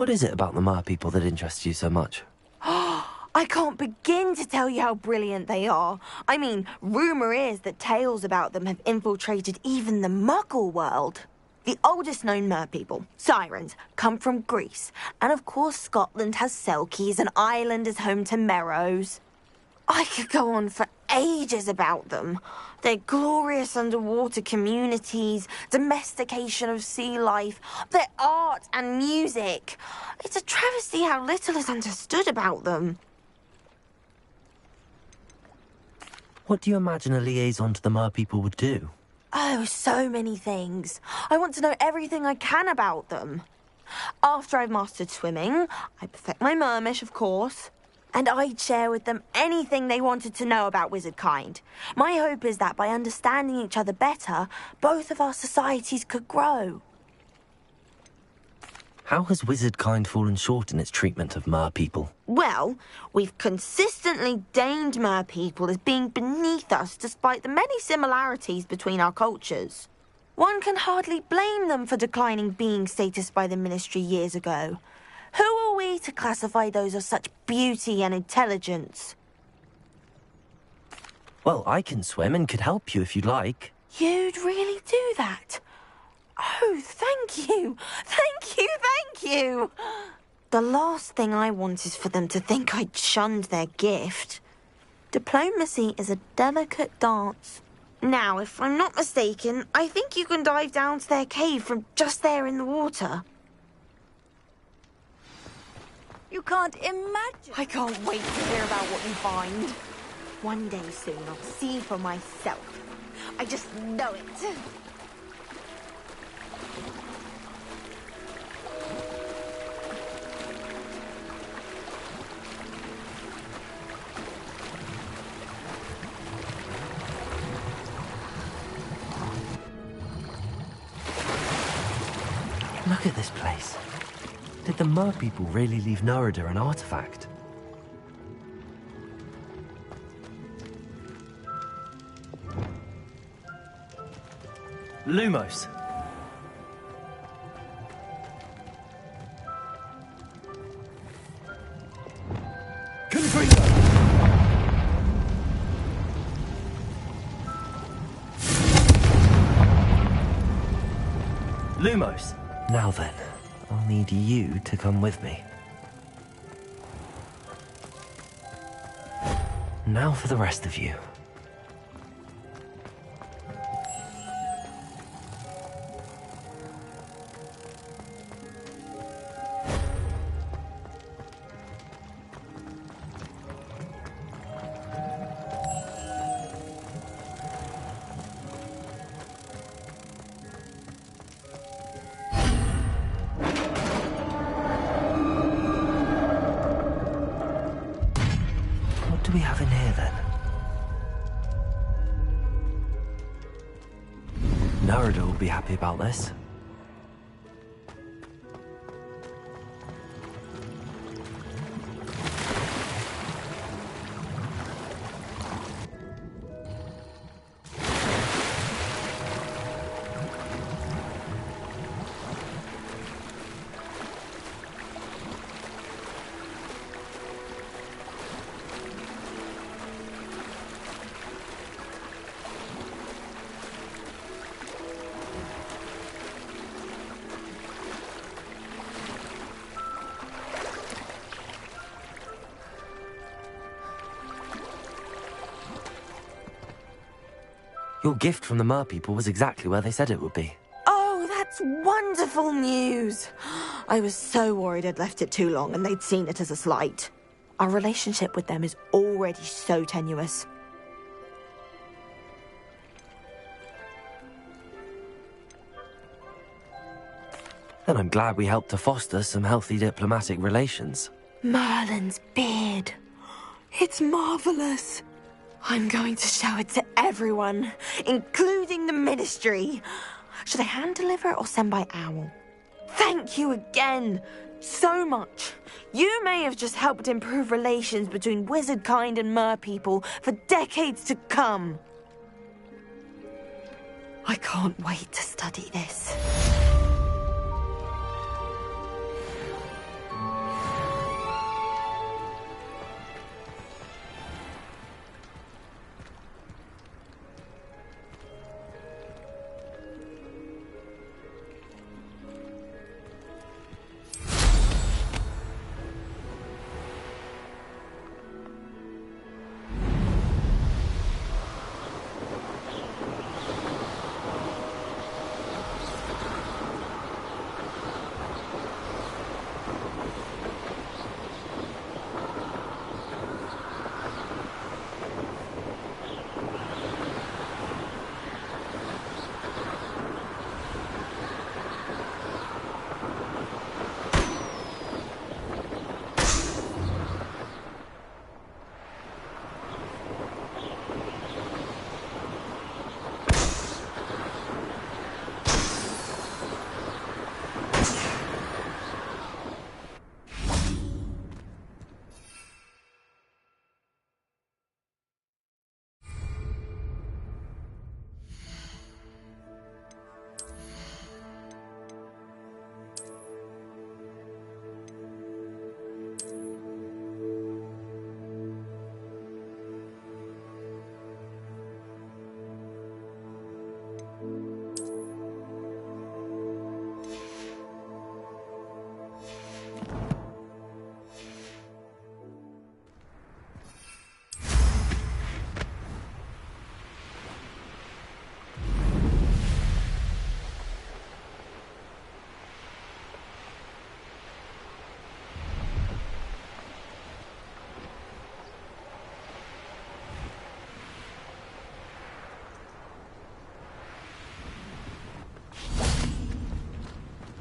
What is it about the Mer people that interests you so much? I can't begin to tell you how brilliant they are. I mean, rumour is that tales about them have infiltrated even the Muggle world. The oldest known Mer people, Sirens, come from Greece. And of course Scotland has Selkies and Ireland is home to Merrows. I could go on for ages about them. Their glorious underwater communities, domestication of sea life, their art and music. It's a travesty how little is understood about them. What do you imagine a liaison to the Mer people would do? Oh, so many things. I want to know everything I can about them. After I've mastered swimming, I'd perfect my mermish, of course. And I'd share with them anything they wanted to know about wizard kind. My hope is that by understanding each other better, both of our societies could grow. How has wizard kind fallen short in its treatment of Mer people? Well, we've consistently deigned Mer people as being beneath us despite the many similarities between our cultures. One can hardly blame them for declining being status by the Ministry years ago. Who are we to classify those of such beauty and intelligence? Well, I can swim and could help you if you'd like. You'd really do that? Oh, thank you! Thank you, thank you! The last thing I want is for them to think I'd shunned their gift. Diplomacy is a delicate dance. Now, if I'm not mistaken, I think you can dive down to their cave from just there in the water. You can't imagine. I can't wait to hear about what you find. One day soon I'll see for myself. I just know it. Look at this place. Did the Mer people really leave Nerida an artifact? Lumos. Lumos. Now then, I'll need you to come with me. Now for the rest of you. What do we have in here, then? Nerida will be happy about this. Your gift from the Mer people was exactly where they said it would be. Oh, that's wonderful news. I was so worried I'd left it too long and they'd seen it as a slight. Our relationship with them is already so tenuous. Then I'm glad we helped to foster some healthy diplomatic relations. Merlin's beard. It's marvellous. I'm going to show it to everyone, including the Ministry. Should I hand deliver or send by owl? Thank you again, so much. You may have just helped improve relations between wizard kind and Mer people for decades to come. I can't wait to study this.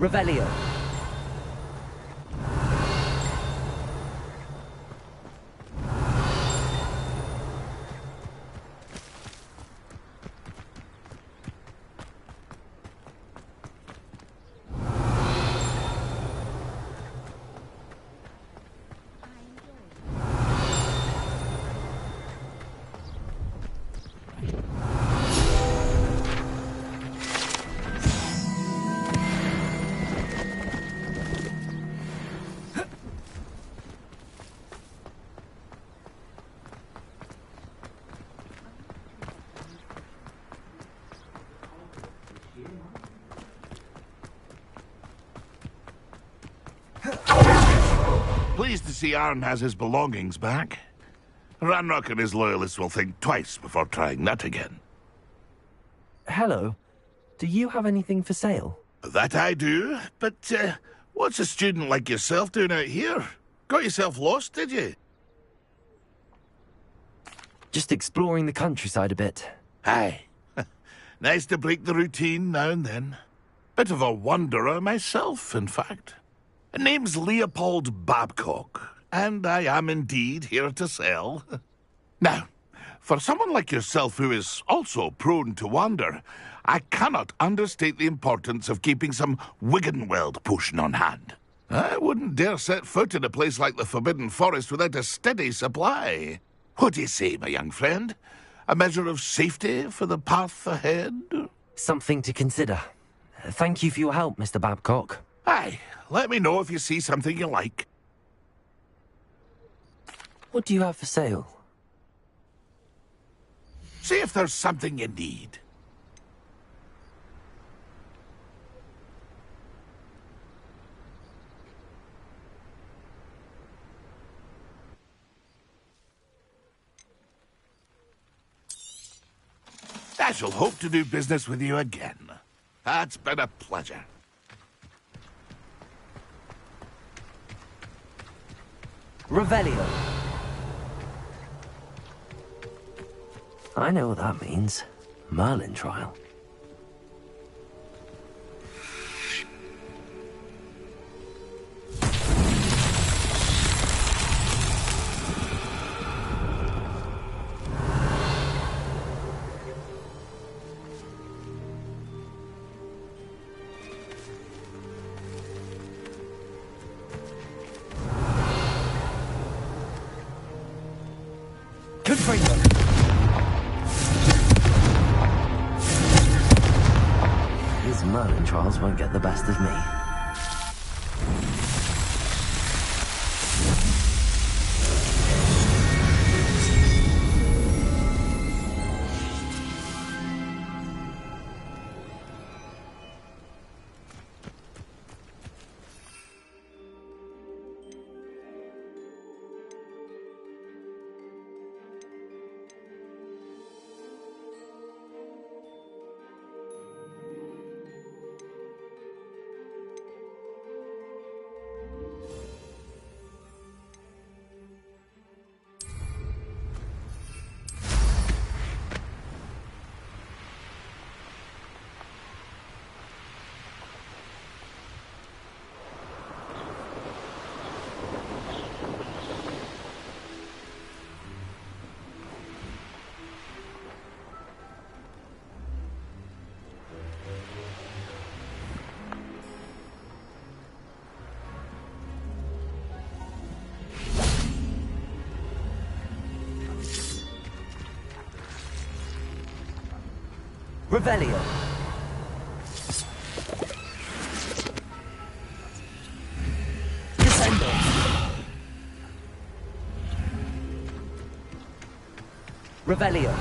Revelio. Pleased to see Arn has his belongings back. Ranrock and his loyalists will think twice before trying that again. Hello. Do you have anything for sale? That I do, but what's a student like yourself doing out here? Got yourself lost, did you? Just exploring the countryside a bit. Aye. Nice to break the routine now and then. Bit of a wanderer myself, in fact. Name's Leopold Babcock, and I am indeed here to sell. Now, for someone like yourself who is also prone to wander, I cannot understate the importance of keeping some Wiggenweld potion on hand. I wouldn't dare set foot in a place like the Forbidden Forest without a steady supply. What do you say, my young friend? A measure of safety for the path ahead? Something to consider. Thank you for your help, Mr. Babcock. Aye, let me know if you see something you like. What do you have for sale? See if there's something you need. I shall hope to do business with you again. It's been a pleasure. Revelio. I know what that means. Merlin trial. His Merlin trials won't get the best of me. Revelio. Descendo. Revelio.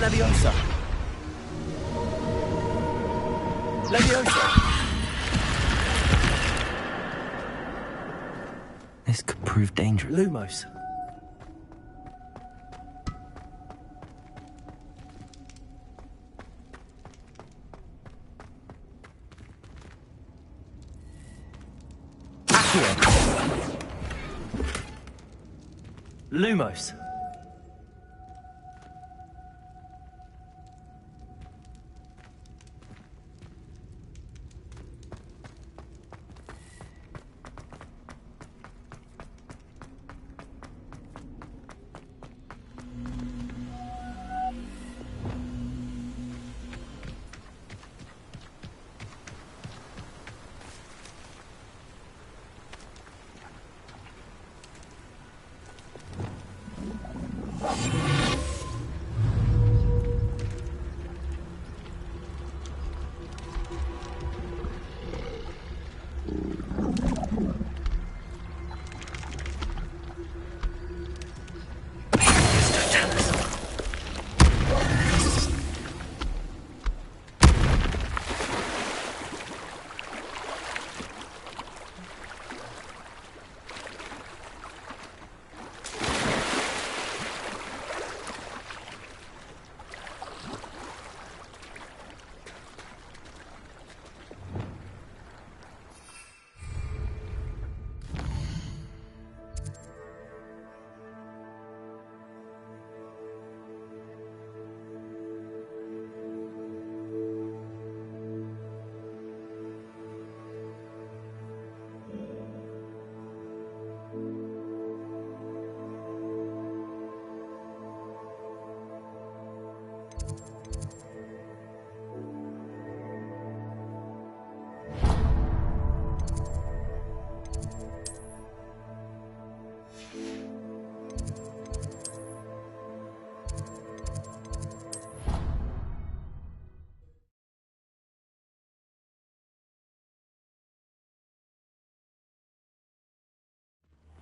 Leviosa. Leviosa. This could prove dangerous. Lumos. Lumos.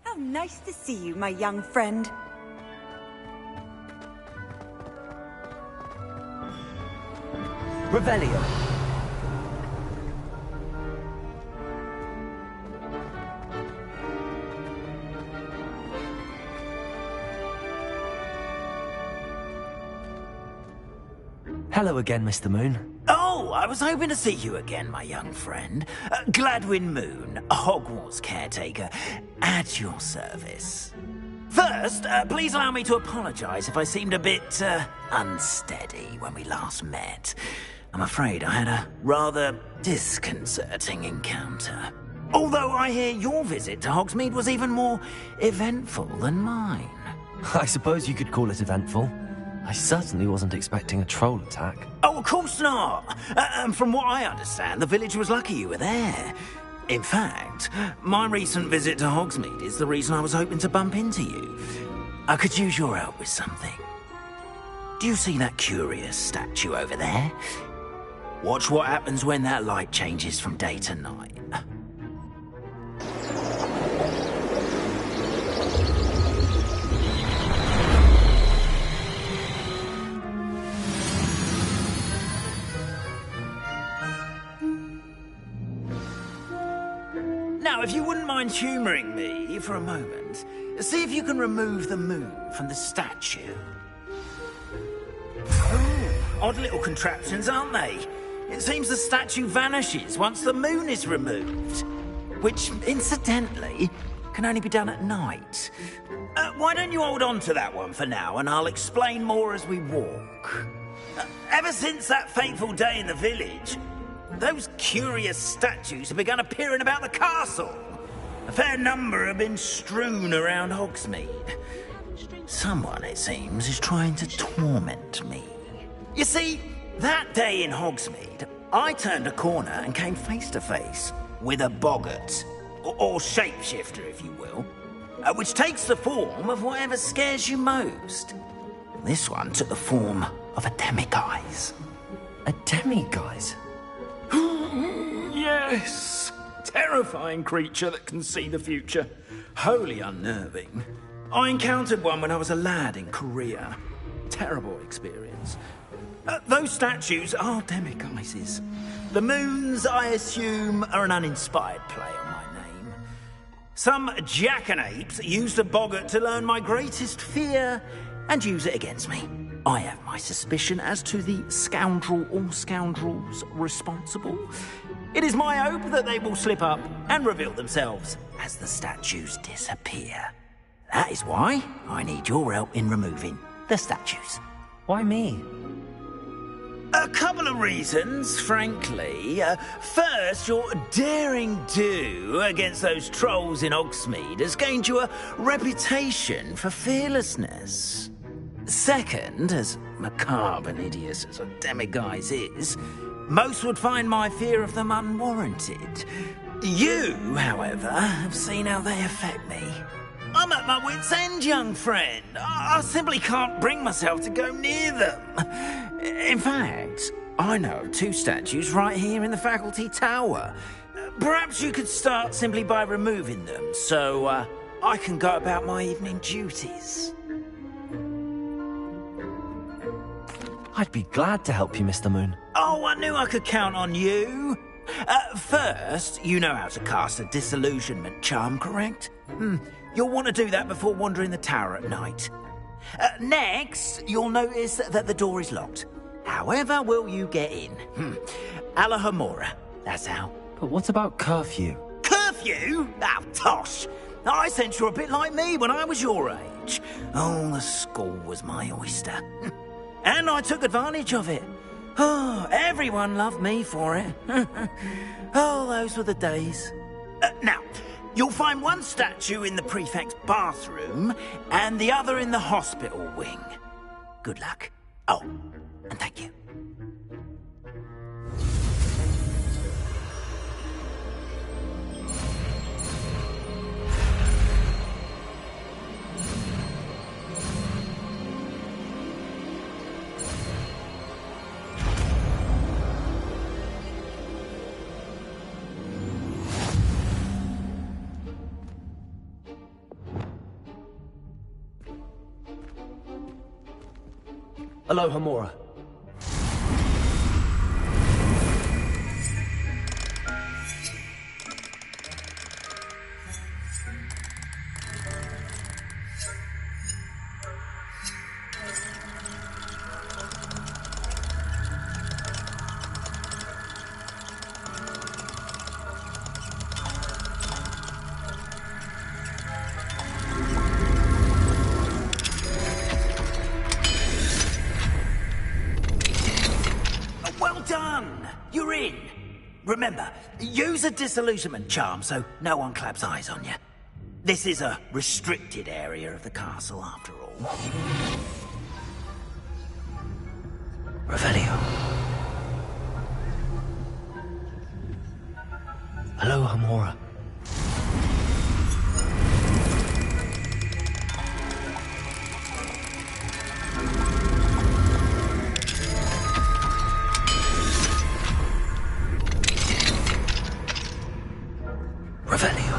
How nice to see you, my young friend. Revelio. Hello again, Mr. Moon. Oh, I was hoping to see you again, my young friend. Gladwin Moon, Hogwarts caretaker, at your service. First, please allow me to apologize if I seemed a bit, unsteady when we last met. I'm afraid I had a rather disconcerting encounter. Although I hear your visit to Hogsmeade was even more eventful than mine. I suppose you could call it eventful. I certainly wasn't expecting a troll attack. Oh, of course not. From what I understand, the village was lucky you were there. In fact, my recent visit to Hogsmeade is the reason I was hoping to bump into you. I could use your help with something. Do you see that curious statue over there? Watch what happens when that light changes from day to night. Now, if you wouldn't mind humouring me for a moment, see if you can remove the moon from the statue. Odd little contraptions, aren't they? It seems the statue vanishes once the moon is removed. Which, incidentally, can only be done at night. Why don't you hold on to that one for now, and I'll explain more as we walk. Ever since that fateful day in the village, those curious statues have begun appearing about the castle. A fair number have been strewn around Hogsmeade. Someone, it seems, is trying to torment me. You see, that day in Hogsmeade, I turned a corner and came face to face with a boggart, or shapeshifter, if you will. which takes the form of whatever scares you most. This one took the form of a demiguise. A demiguise? Yes! Terrifying creature that can see the future. Wholly unnerving. I encountered one when I was a lad in Korea. Terrible experience. Those statues are demiguises. The moons, I assume, are an uninspired play on my name. Some jackanapes used a boggart to learn my greatest fear and use it against me. I have my suspicion as to the scoundrel or scoundrels responsible. It is my hope that they will slip up and reveal themselves as the statues disappear. That is why I need your help in removing the statues. Why me? A couple of reasons, frankly. First, your daring do against those trolls in Hogsmeade has gained you a reputation for fearlessness. Second, as macabre and hideous as a demiguise is, most would find my fear of them unwarranted. You, however, have seen how they affect me. I'm at my wit's end, young friend. I simply can't bring myself to go near them. In fact, I know of 2 statues right here in the faculty tower. Perhaps you could start simply by removing them, so I can go about my evening duties. I'd be glad to help you, Mr. Moon. Oh, I knew I could count on you. First, you know how to cast a disillusionment charm, correct? You'll want to do that before wandering the tower at night. Next, you'll notice that the door is locked. However will you get in? Alahomora, that's how. But what about curfew? Curfew? Oh, tosh. I sense you're a bit like me when I was your age. Oh, the school was my oyster. And I took advantage of it. Oh, everyone loved me for it. Oh, those were the days. Now, you'll find one statue in the prefect's bathroom and the other in the hospital wing. Good luck. Oh, and thank you. Alohomora. You're in. Remember, use a disillusionment charm so no one claps eyes on you. This is a restricted area of the castle, after all. Revelio. Alohomora. Revelio.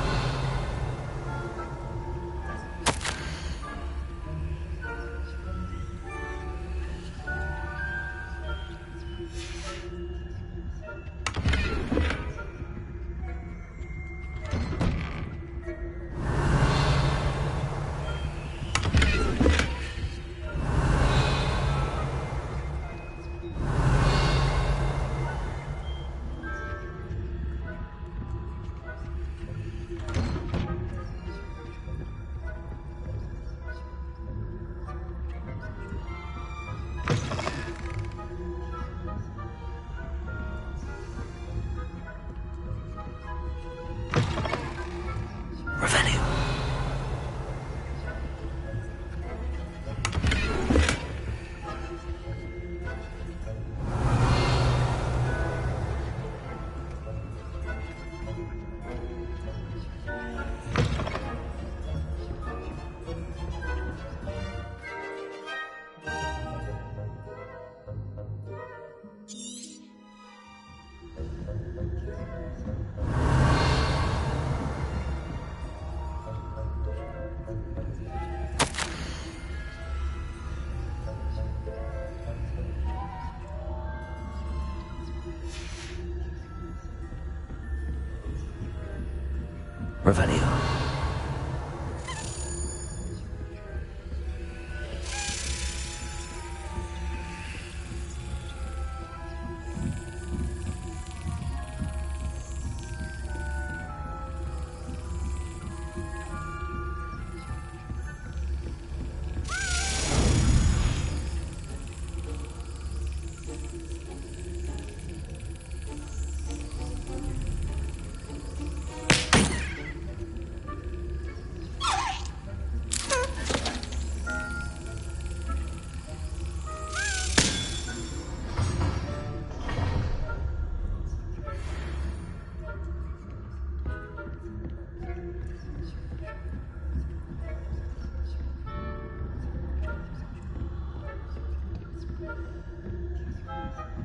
Revelio.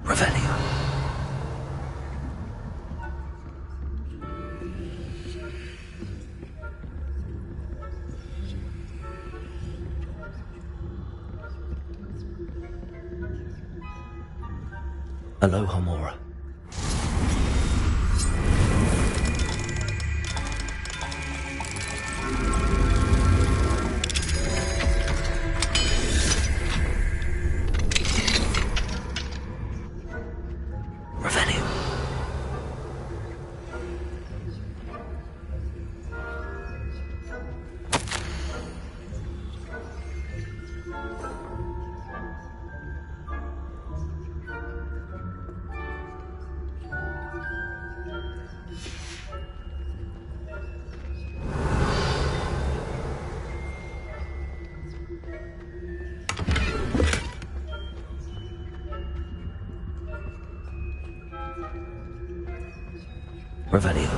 Revelio. Aloha, Mora. Revelio. Revelio.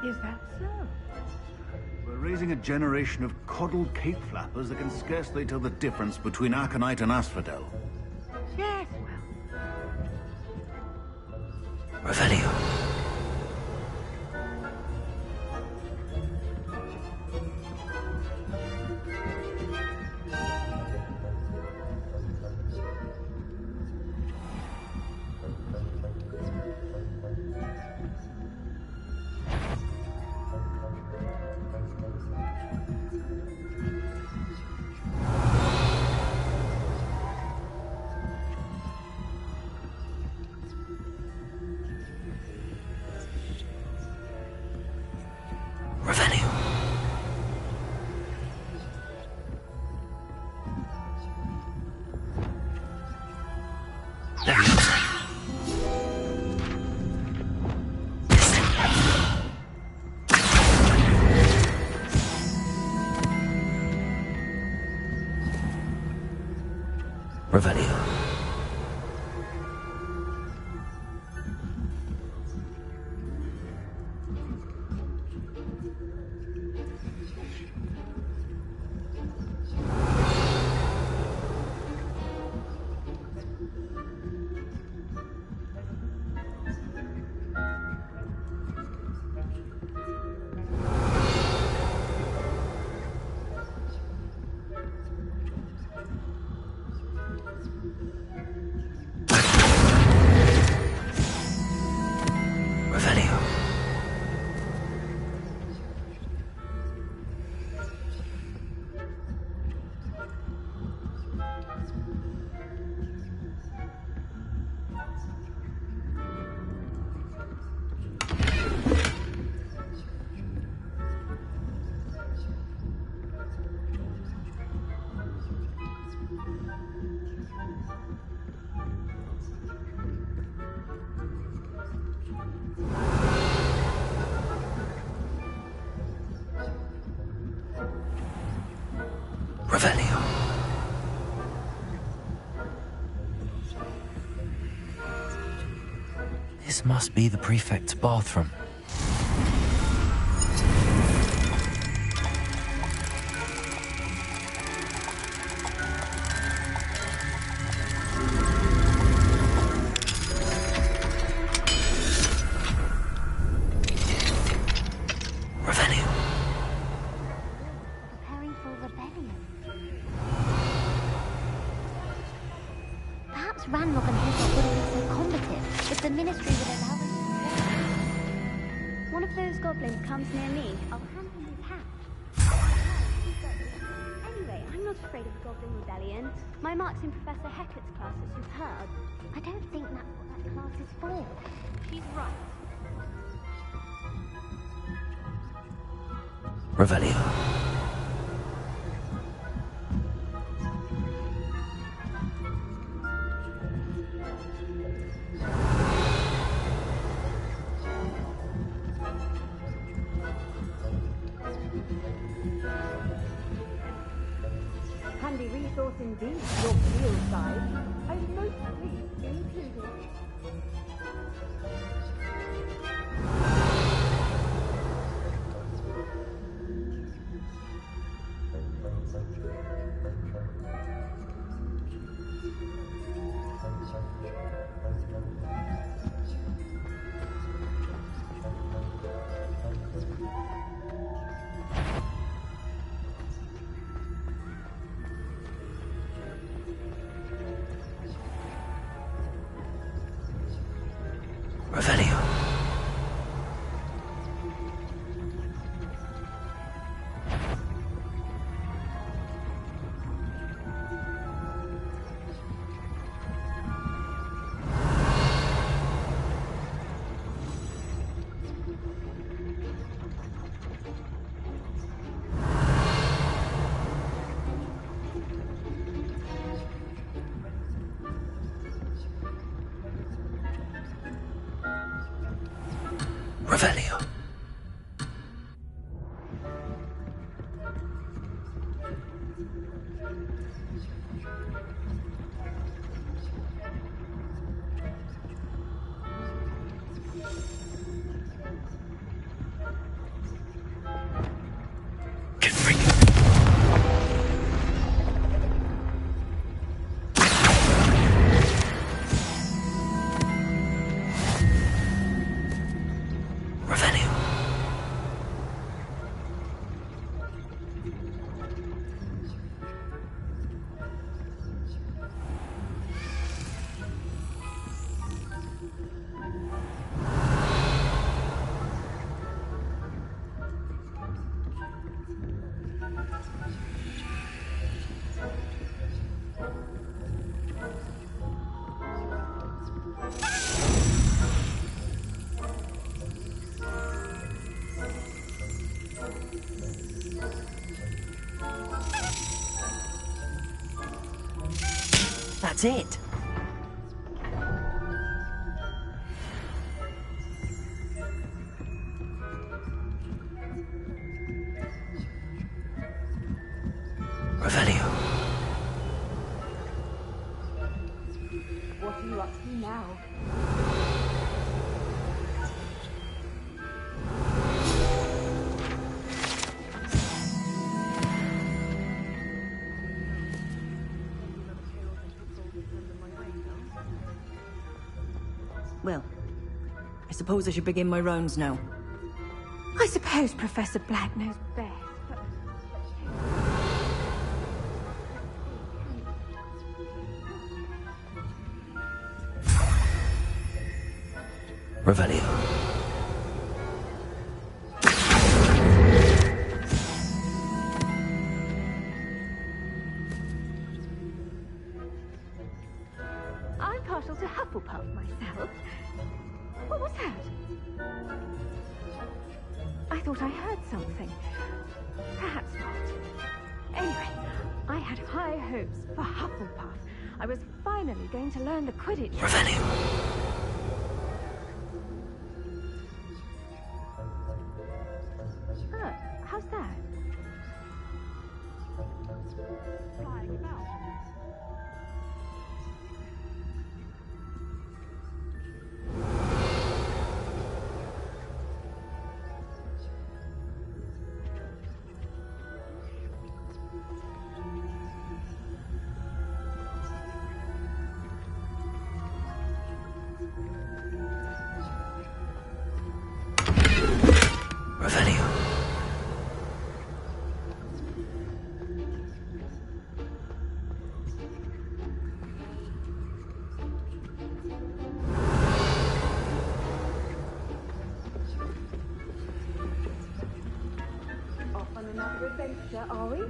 Is that so? We're raising a generation of coddled cape flappers that can scarcely tell the difference between aconite and asphodel. Yes, Revelio. Revelio. Revelio. Revelio. Revelio. This must be the prefect's bathroom. those goblins comes near me, I'll hand him his hat. Anyway, I'm not afraid of the Goblin Rebellion. My mark's in Professor Hecat's class are superb. I don't think that's what that class is for. She's right. Revelio. Handy resource indeed, your field guide. I'm most pleased to be included. Revelio. Revelio. Get free. Revelio. That's it. Revelio. What are you up to now? Well, I suppose I should begin my rounds now. I suppose Professor Black knows best, but... Revelio. I'm partial to Hufflepuff myself. What was that? I thought I heard something. Perhaps not. Anyway, I had high hopes for Hufflepuff. I was finally going to learn the Quidditch. Revelio. Oh, how's that? Flying about. another adventure, are we?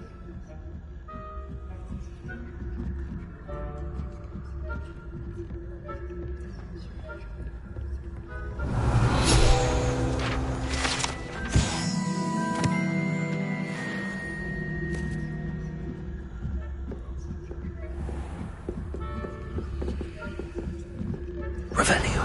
Revelio.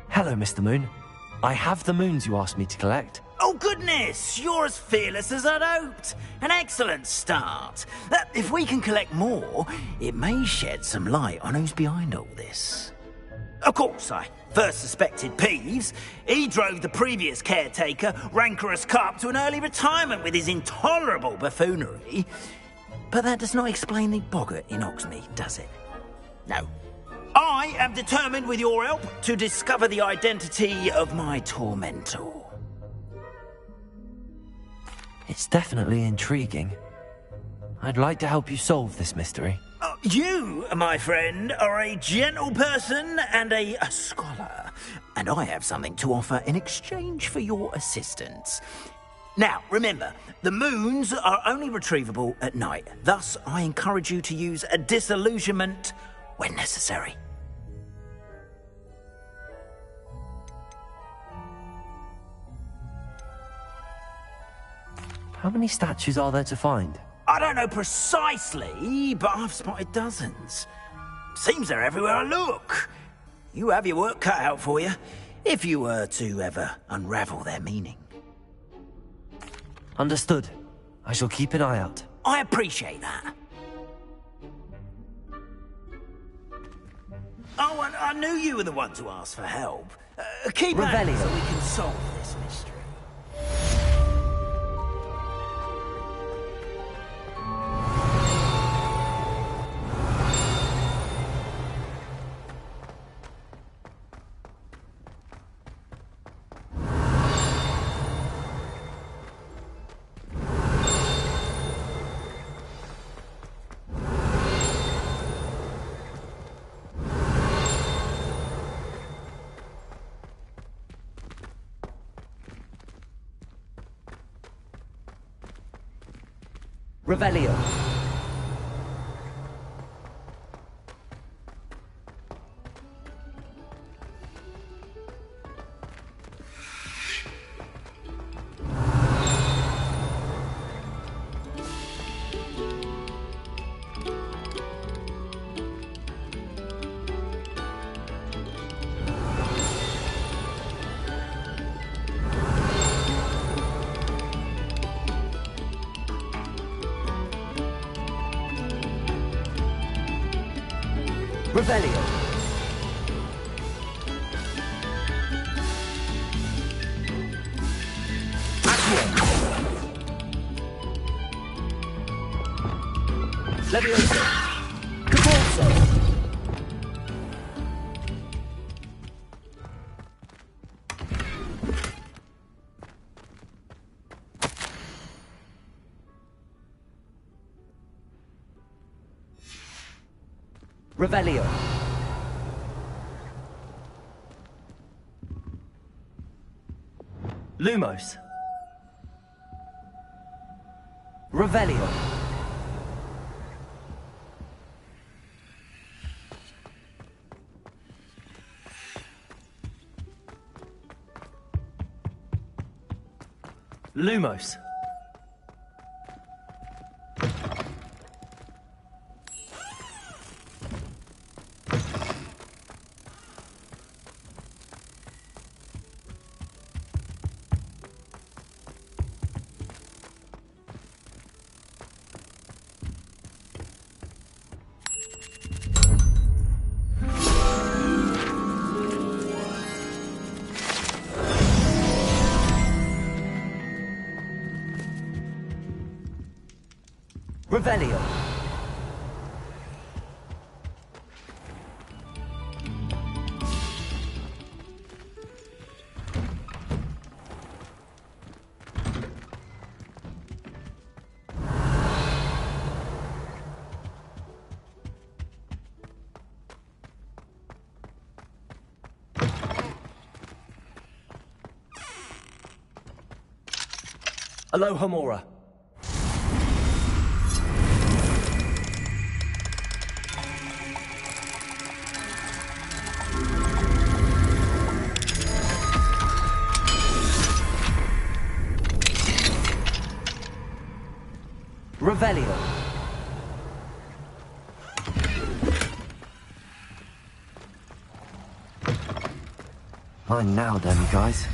Hello, Mr. Moon. I have the moons you asked me to collect. Oh, goodness! You're as fearless as I'd hoped. An excellent start. If we can collect more, it may shed some light on who's behind all this. Of course, I first suspected Peeves. He drove the previous caretaker, Rancorous Carp, to an early retirement with his intolerable buffoonery. But that does not explain the boggart in Hogsmeade, does it? No. I am determined, with your help, to discover the identity of my tormentor. It's definitely intriguing. I'd like to help you solve this mystery. You, my friend, are a gentle person and a scholar, and I have something to offer in exchange for your assistance. Now, remember, the moons are only retrievable at night. Thus, I encourage you to use a disillusionment when necessary. How many statues are there to find? I don't know precisely, but I've spotted dozens. Seems they're everywhere I look. You have your work cut out for you, if you were to ever unravel their meaning. Understood. I shall keep an eye out. I appreciate that. Oh, and I knew you were the one to ask for help. Keep at it so we can solve this mystery. Revelio. Revelio. Levioso. Caporso. Revelio. Lumos. Revelio. Lumos. Revelio. Alohomora. Revelio. Mine now, then, guys.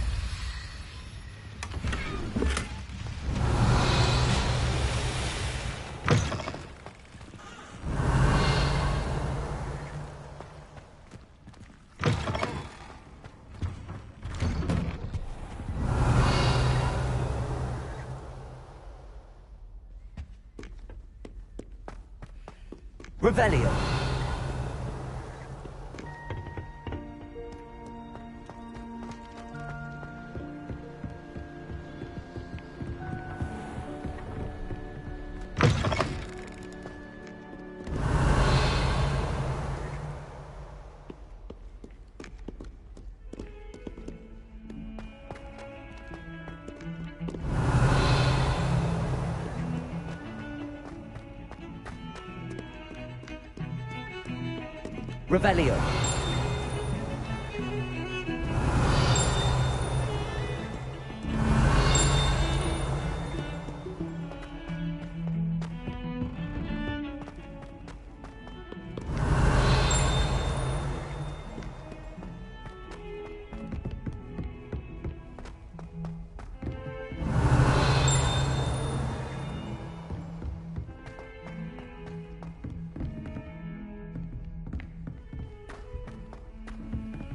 Revelio. Revelio.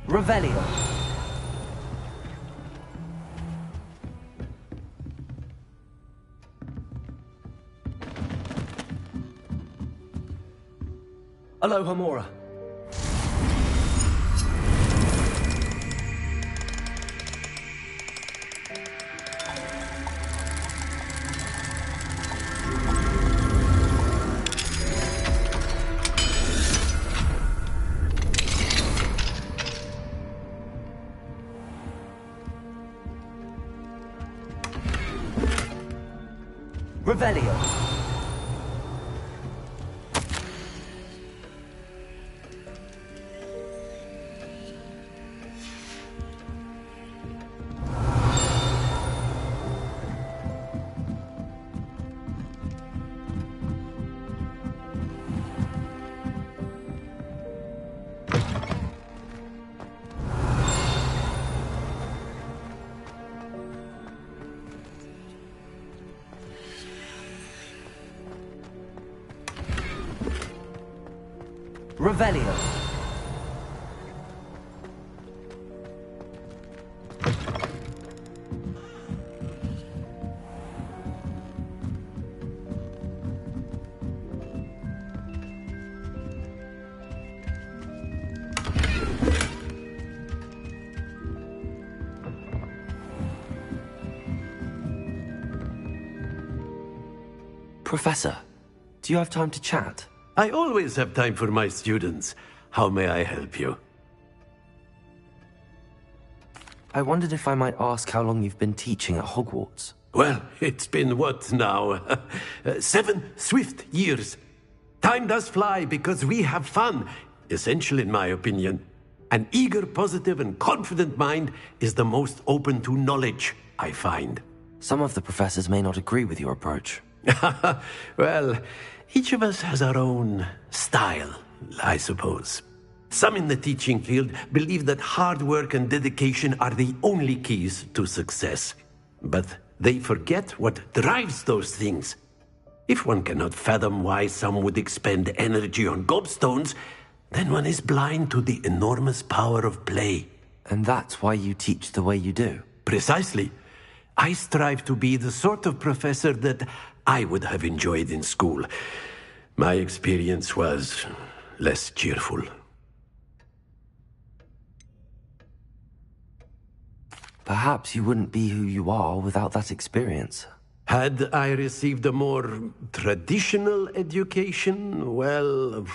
Revelio. Alohomora. Revelio. Revelio. Professor, do you have time to chat? I always have time for my students. How may I help you? I wondered if I might ask how long you've been teaching at Hogwarts. Well, it's been what now? 7 swift years. Time does fly because we have fun. Essential in my opinion. An eager, positive, and confident mind is the most open to knowledge, I find. Some of the professors may not agree with your approach. Well, each of us has our own style, I suppose. Some in the teaching field believe that hard work and dedication are the only keys to success. But they forget what drives those things. If one cannot fathom why some would expend energy on gobstones, then one is blind to the enormous power of play. And that's why you teach the way you do? Precisely. I strive to be the sort of professor that I would have enjoyed in school. My experience was less cheerful. Perhaps you wouldn't be who you are without that experience. Had I received a more traditional education, well,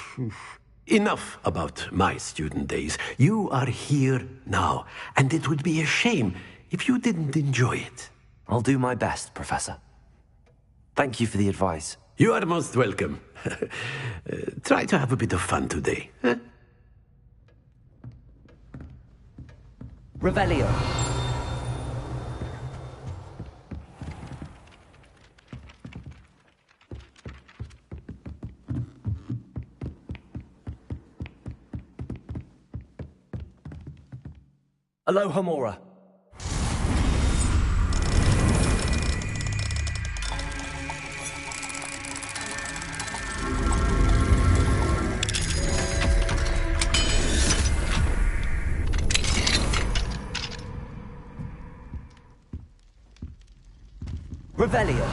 enough about my student days. You are here now, and it would be a shame if you didn't enjoy it. I'll do my best, Professor. Thank you for the advice. You are most welcome. Try to have a bit of fun today. Huh? Revelio. Alohomora. Revelio.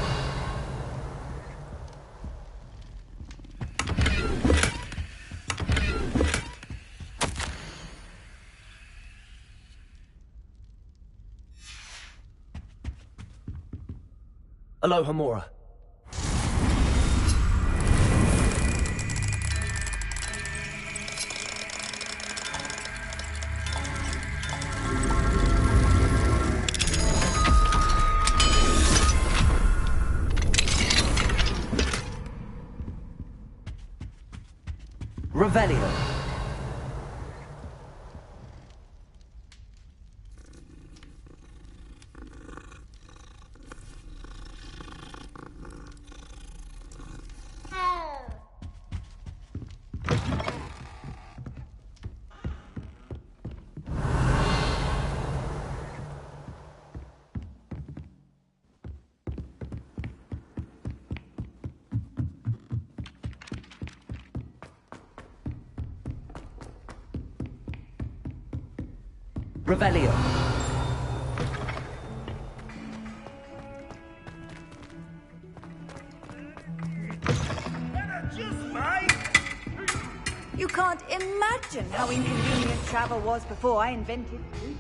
Alohomora. Revelio. Revelio. You can't imagine how inconvenient travel was before I invented food.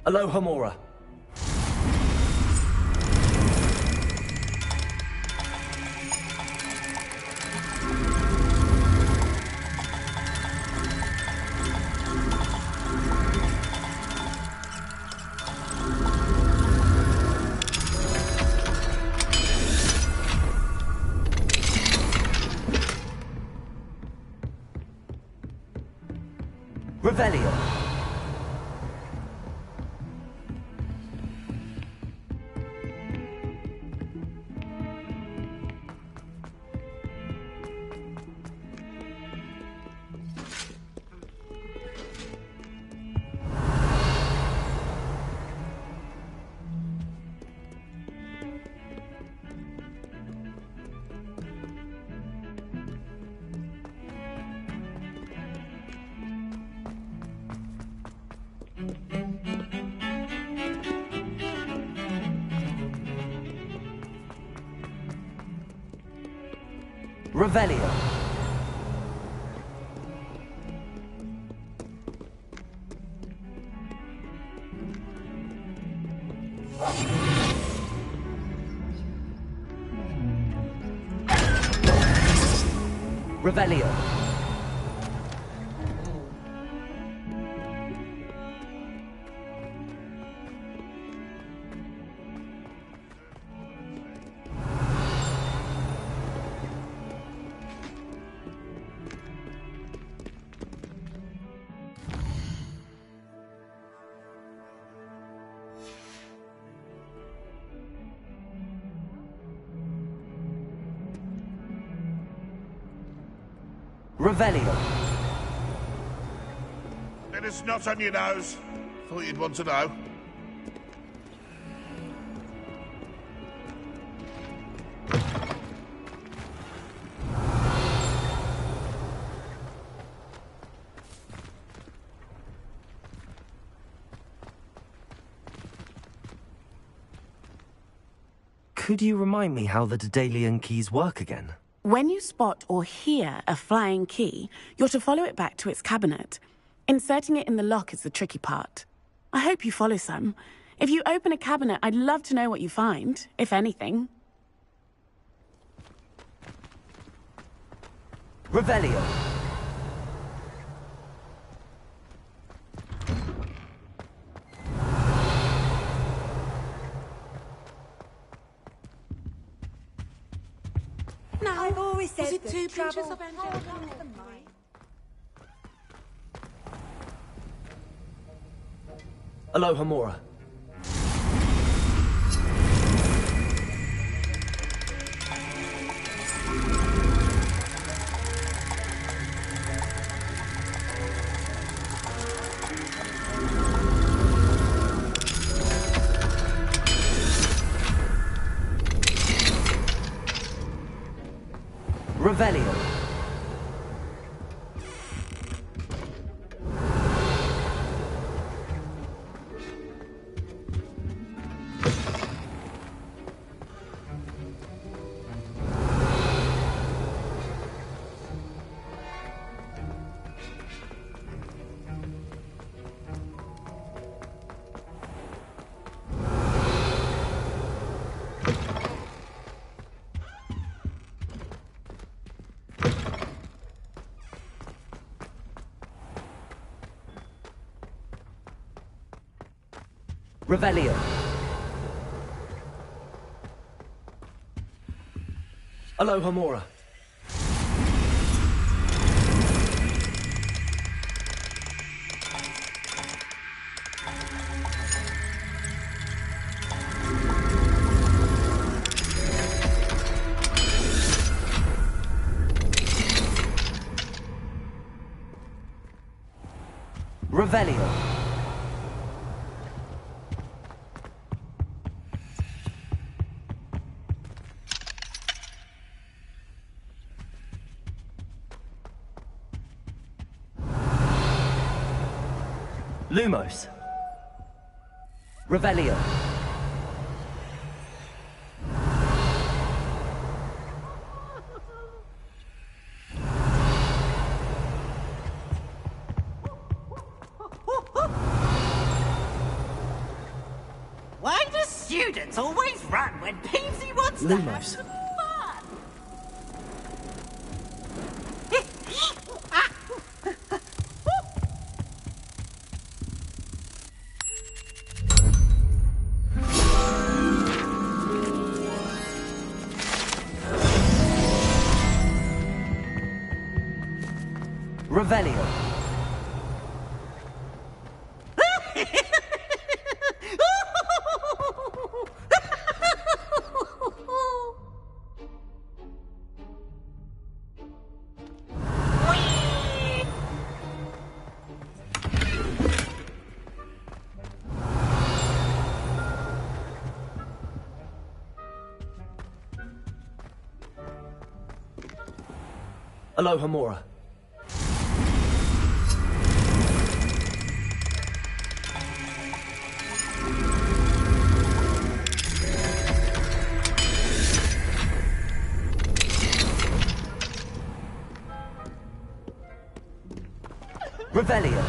Alohomora. Revelio. Revelio. Revelio. Revelio. Then it's not on your nose. Thought you'd want to know. Could you remind me how the Daedalian keys work again? When you spot or hear a flying key, you're to follow it back to its cabinet. Inserting it in the lock is the tricky part. I hope you follow some. If you open a cabinet, I'd love to know what you find, if anything. Revelio. Now, I've always said was it that 2 pinches travel of angelic calms the mind. Aloha Mora. Revelio. Revelio. Aloha Mora. Revelio. Lumos. Revelio. Why do students always run when Peavesy wants to have Lumos. some fun? Revelio. Aloha Mora. Revelio.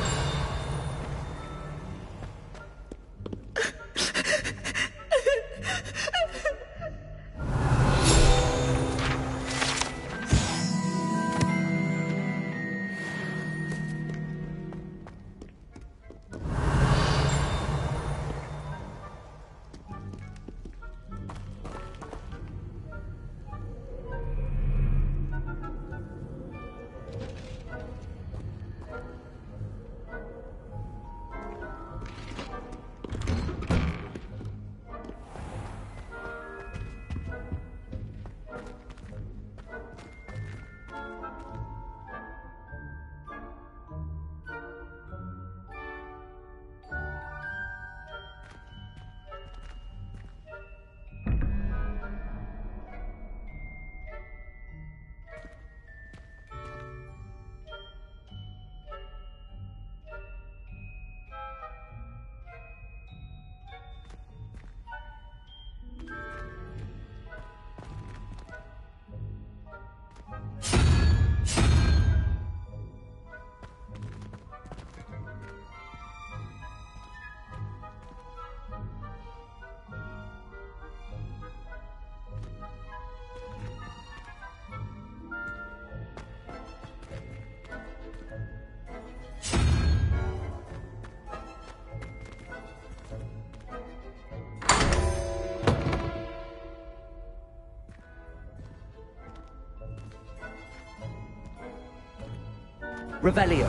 Revelio.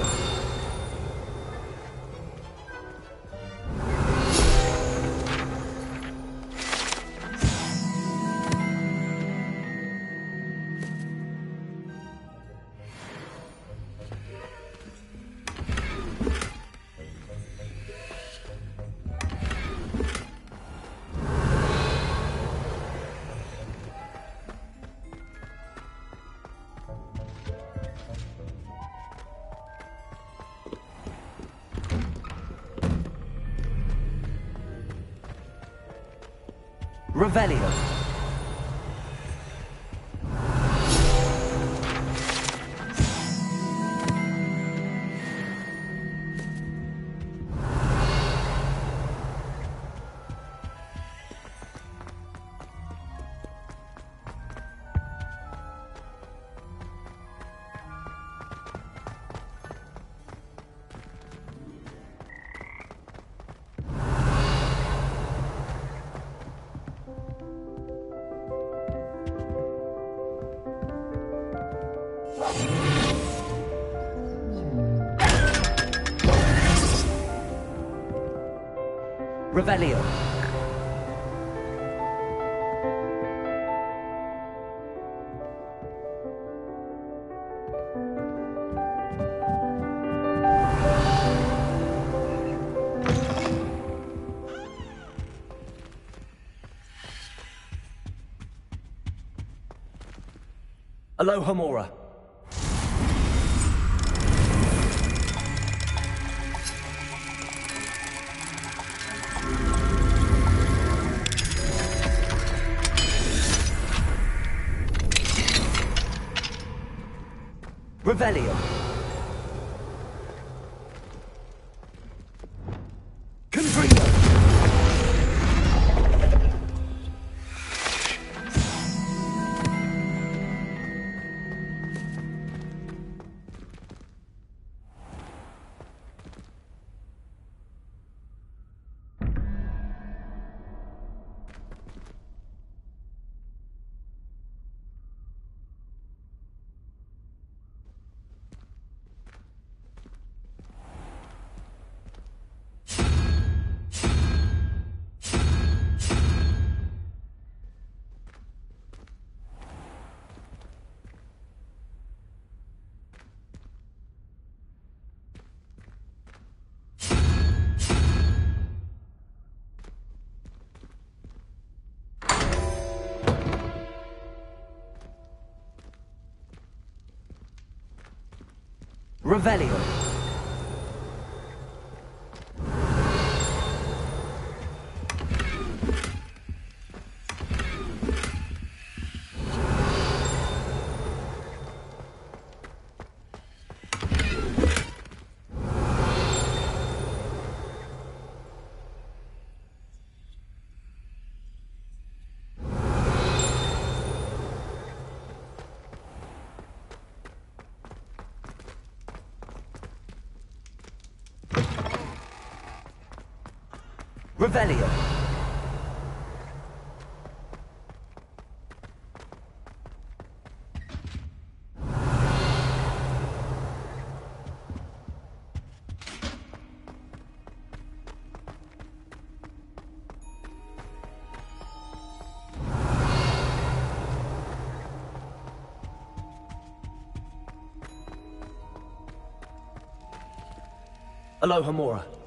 Revelio. Revelio. Aloha Mora. Revelio. Confringo. Revelio. Revelio. Aloha Mora.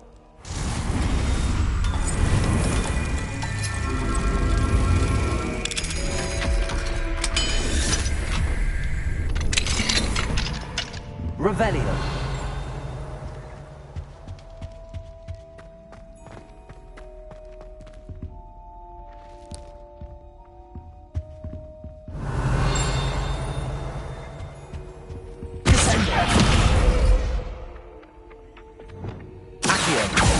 Revelio. Accio.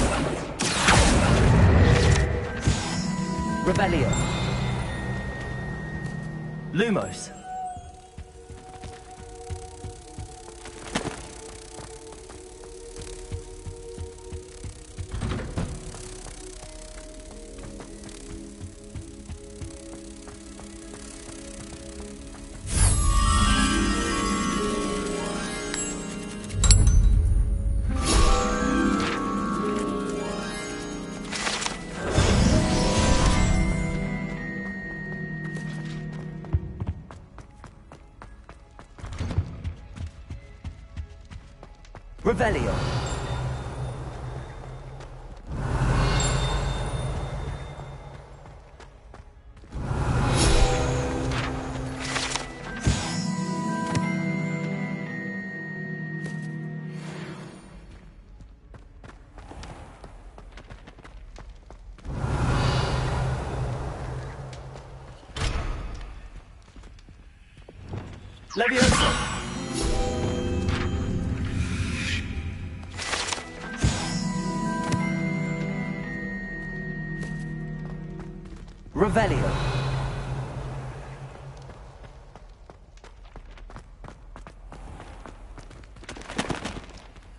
Revelio. Lumos. Revelio. Leviosa! Revelio.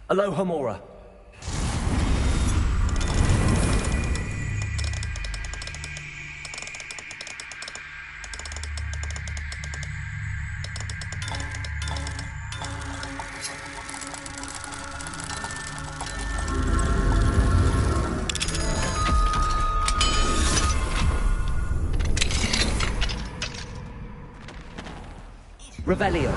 Alohomora. Revelio.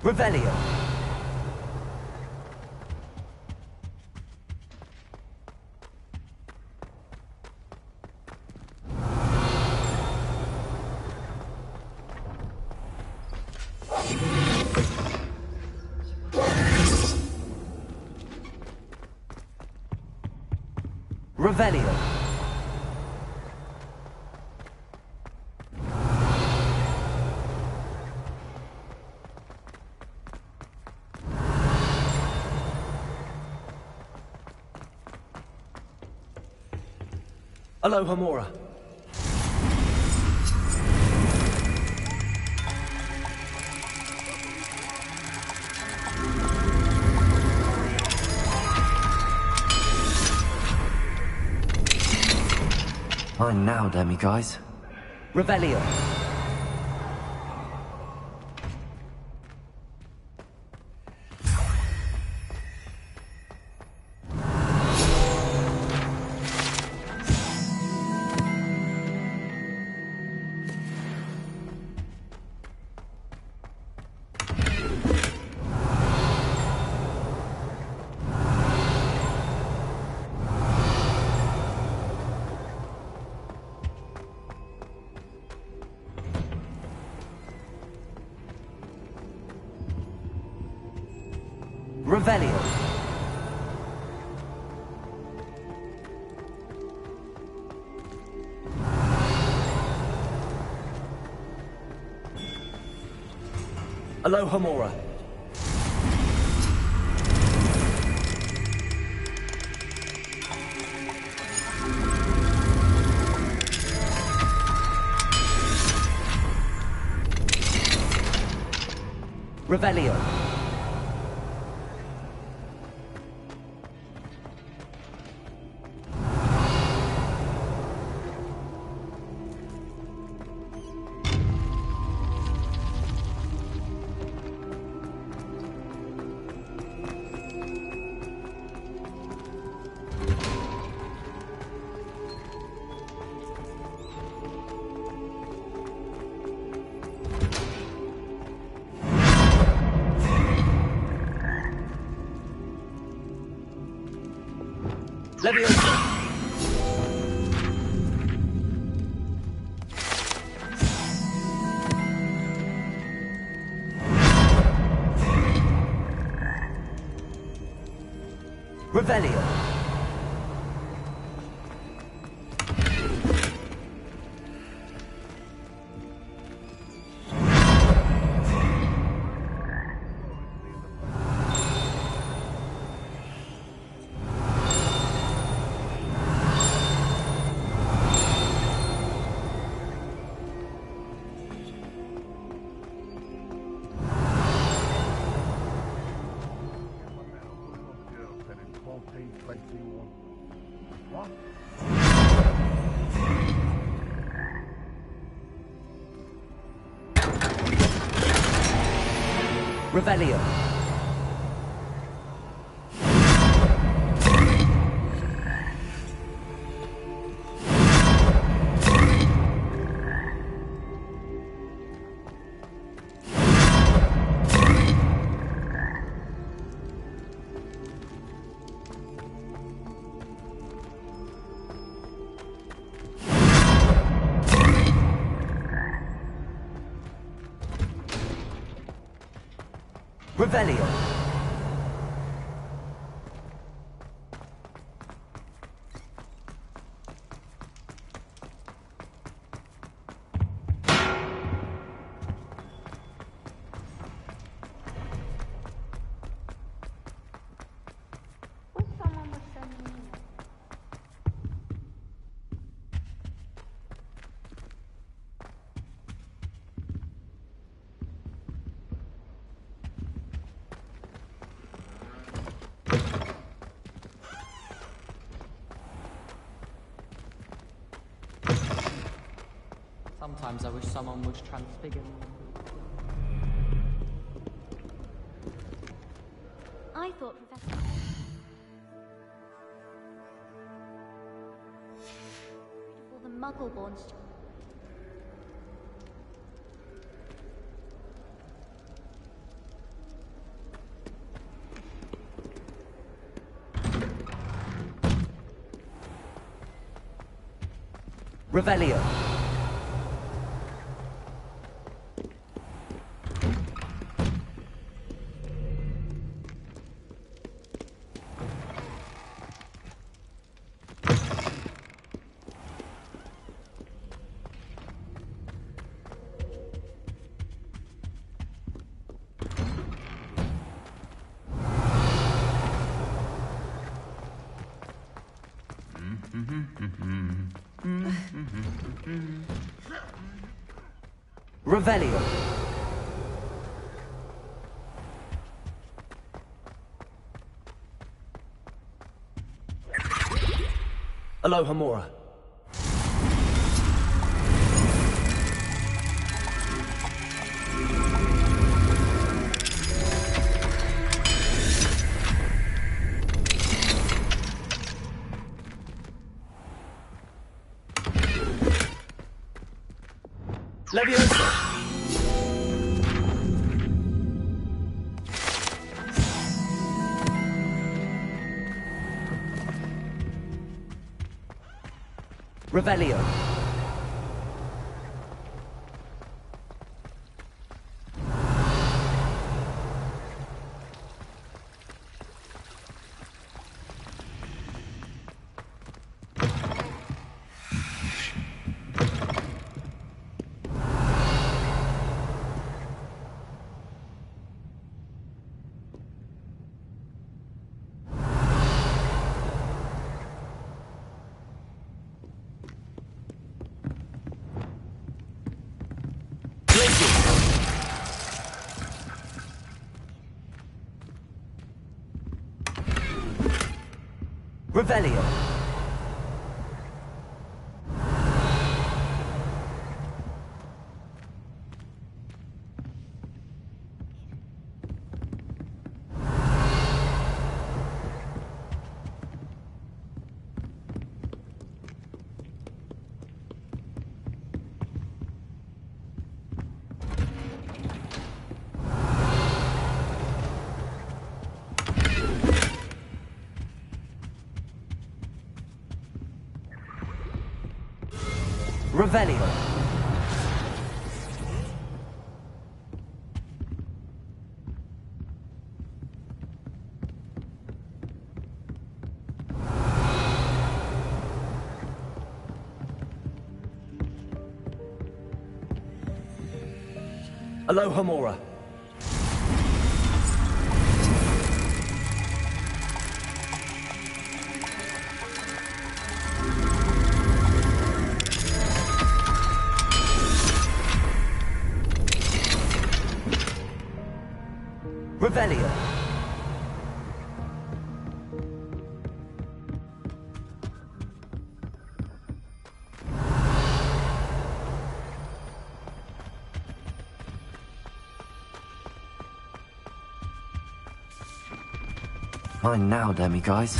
Revelio. Revelio. Alohomora. Fine now, demi-guys. Revelio. Revelio. Alohomora. Revelio. Leviosa. Revelio. Revelio. Revelio. Sometimes I wish someone would transfigure me. I thought Professor... all the Muggle-borns... Revelio. Revelio. Alohomora. Leviosa. Revelio. Revelio. Revelio. Alohomora. Revelio. Mine now, demiguise.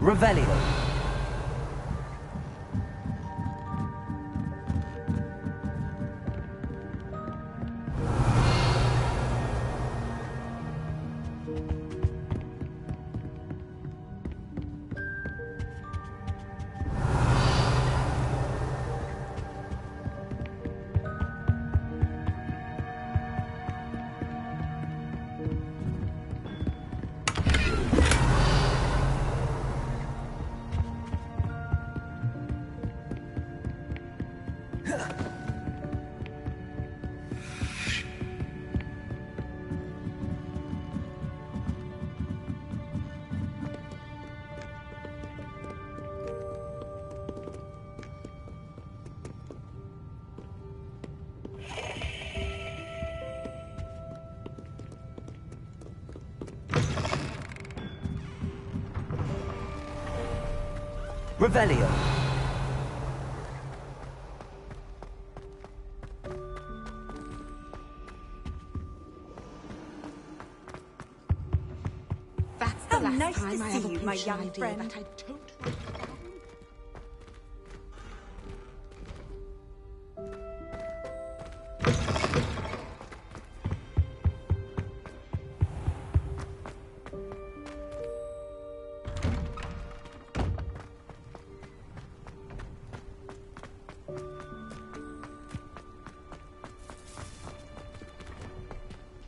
Revelio. Revelio. That's the last nice time to I see have a you, my potion young idea friend. that I don't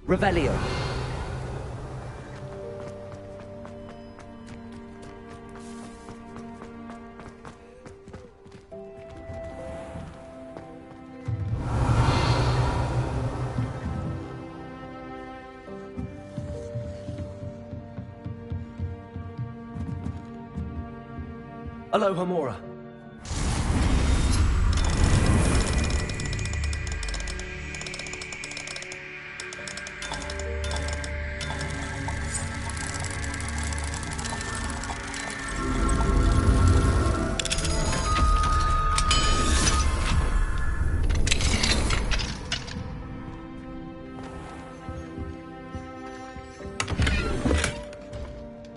Revelio. Aloha Mora.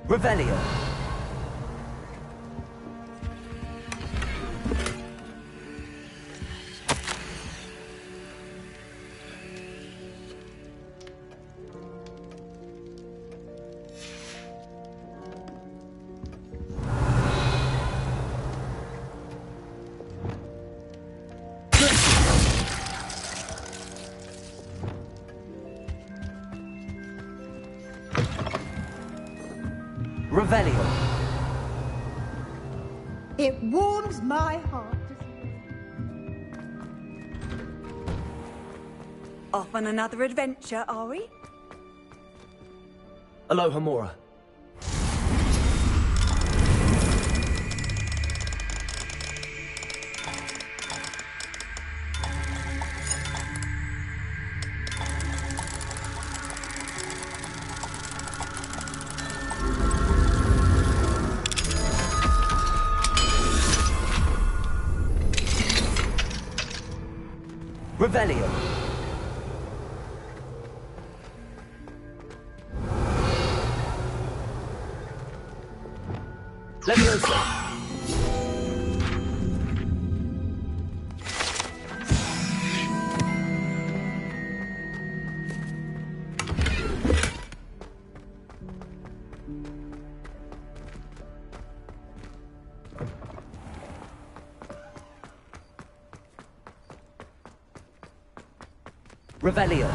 Revelio. Revelio. It warms my heart to see. Off on another adventure, are we? Aloha Mora. Revelio. Leviosa. Revelio.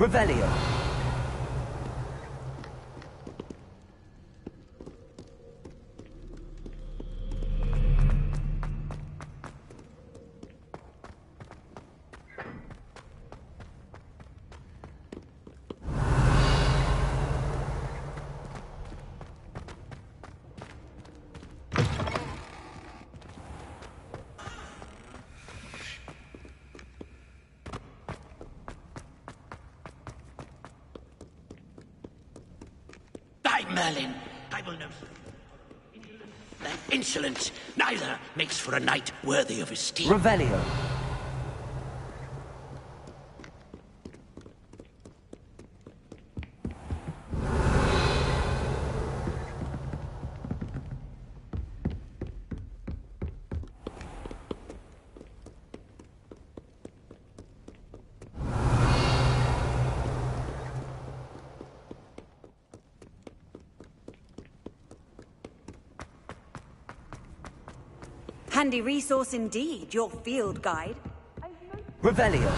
Revelio. Merlin, I will know. Insolence, neither makes for a knight worthy of esteem. Revelio. Handy resource indeed, your field guide. Revelio.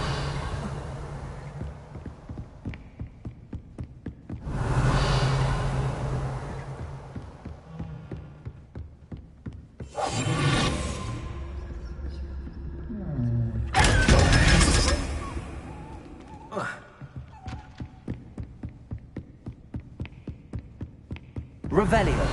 Revelio.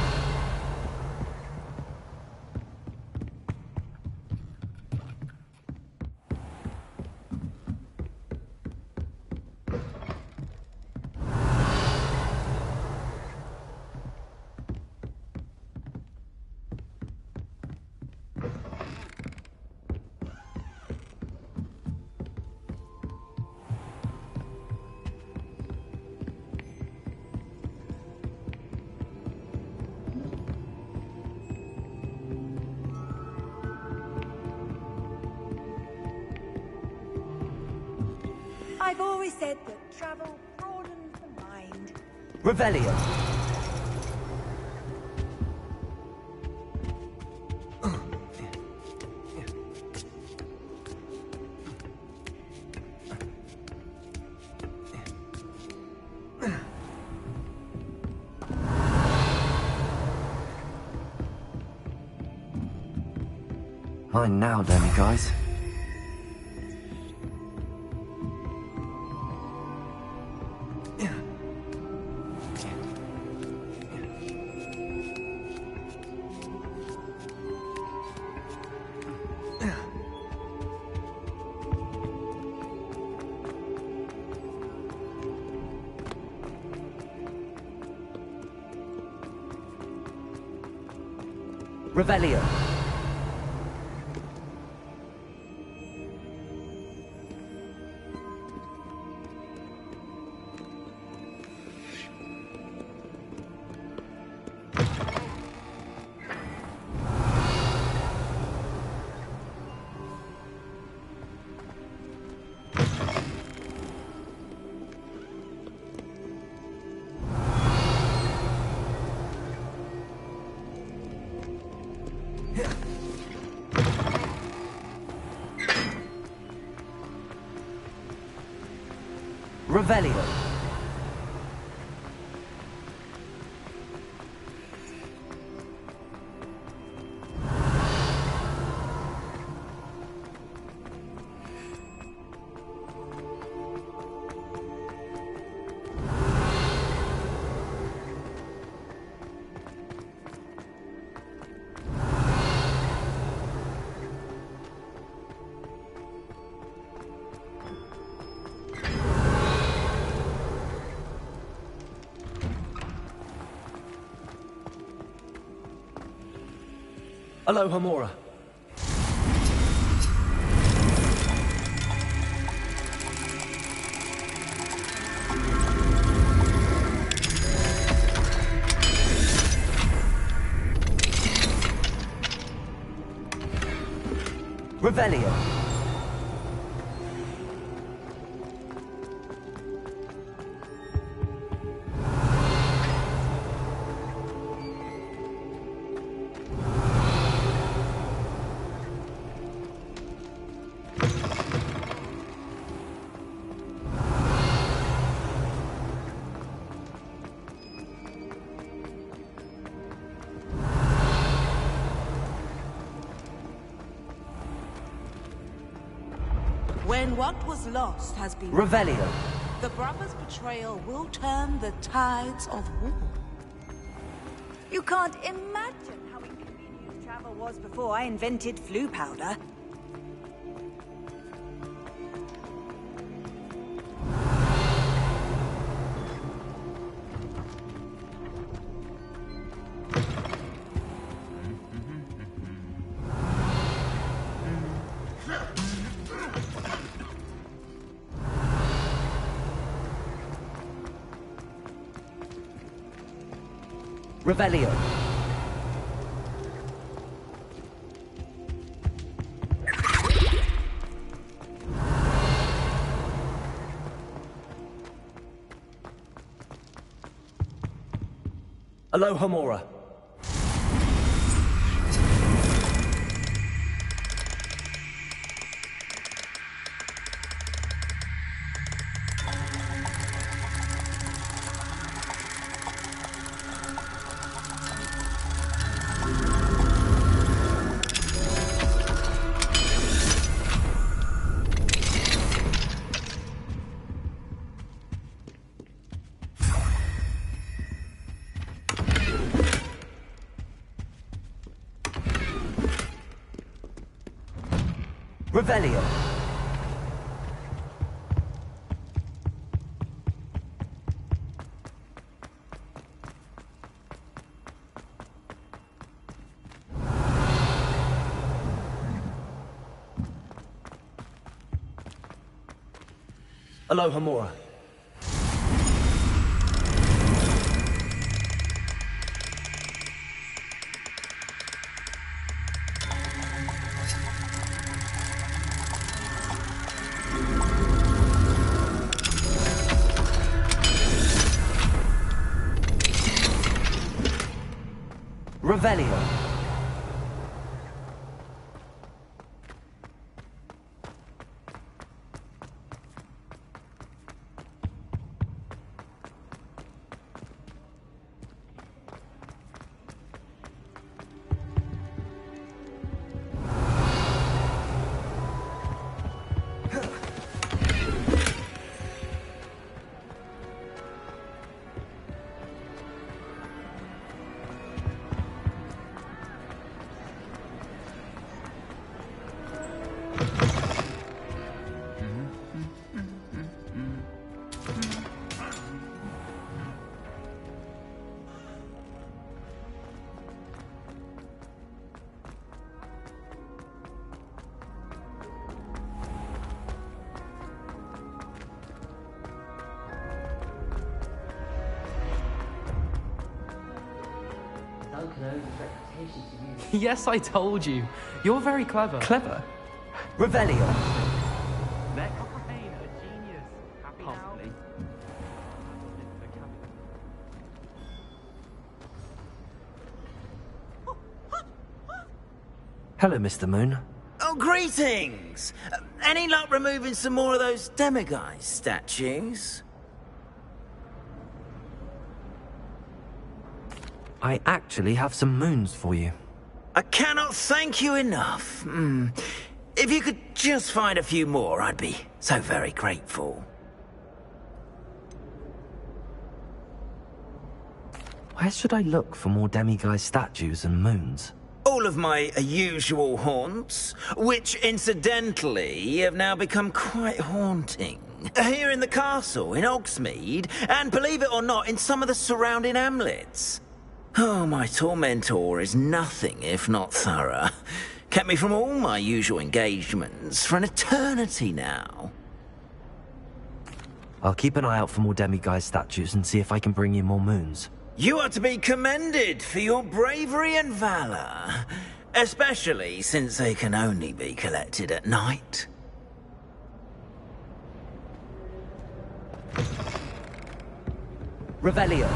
I've always said that travel broadens the mind. Revelio. Mine now, Danny, guys. Revelio. Revelio. Aloha Mora. Revelio. When what was lost has been Revelio. the brother's betrayal will turn the tides of war. You can't imagine how inconvenient travel was before I invented flu powder. Revelio. Alohomora. Revelio. Alohomora. Revelio. Yes, I told you. You're very clever. Clever? Revelio. Next. A genius. Happy Possibly. Hello, Mr. Moon. Oh, greetings! Any luck removing some more of those demiguise statues? I actually have some moons for you. I cannot thank you enough. If you could just find a few more, I'd be so very grateful. Where should I look for more demiguise statues and moons? All of my usual haunts, which incidentally have now become quite haunting. Here in the castle, in Hogsmeade, and believe it or not, in some of the surrounding hamlets. Oh, my tormentor is nothing if not thorough. Kept me from all my usual engagements for an eternity now. I'll keep an eye out for more demiguise statues and see if I can bring you more moons. You are to be commended for your bravery and valor, especially since they can only be collected at night. Revelio.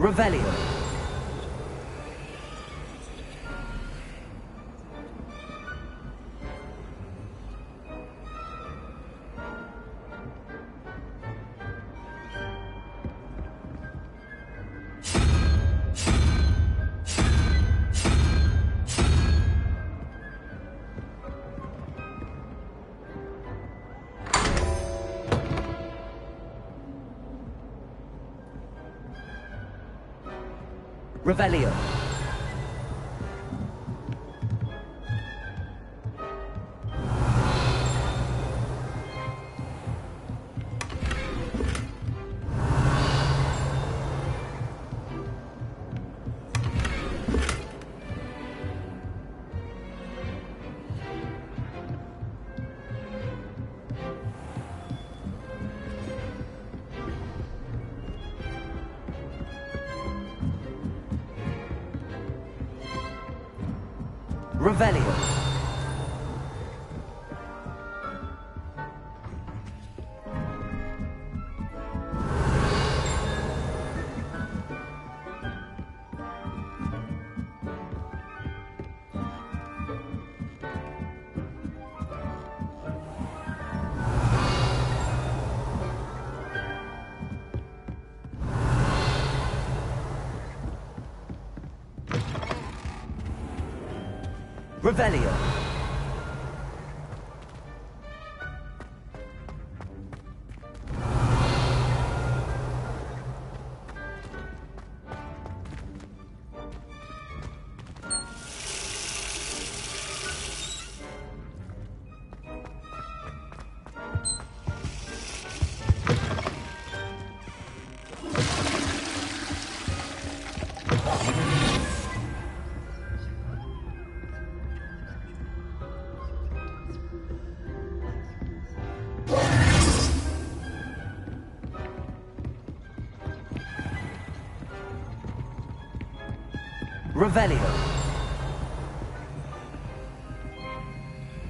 Revelio. Revelio. Revelio. Revelio. Revelio.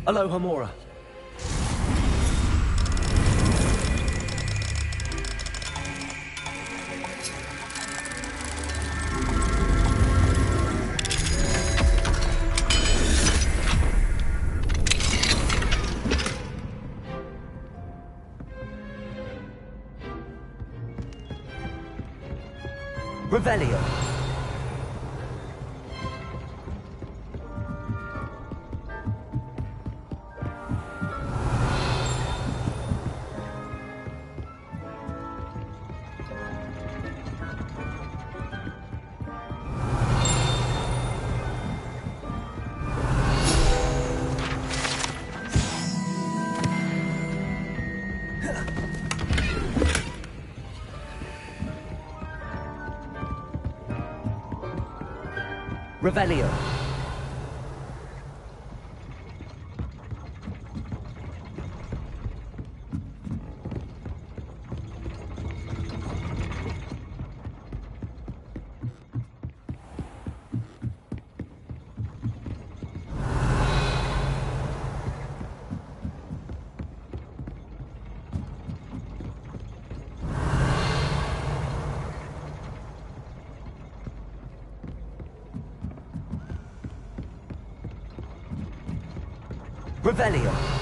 Aloha Mora. Revelio. Revelio. Revelio.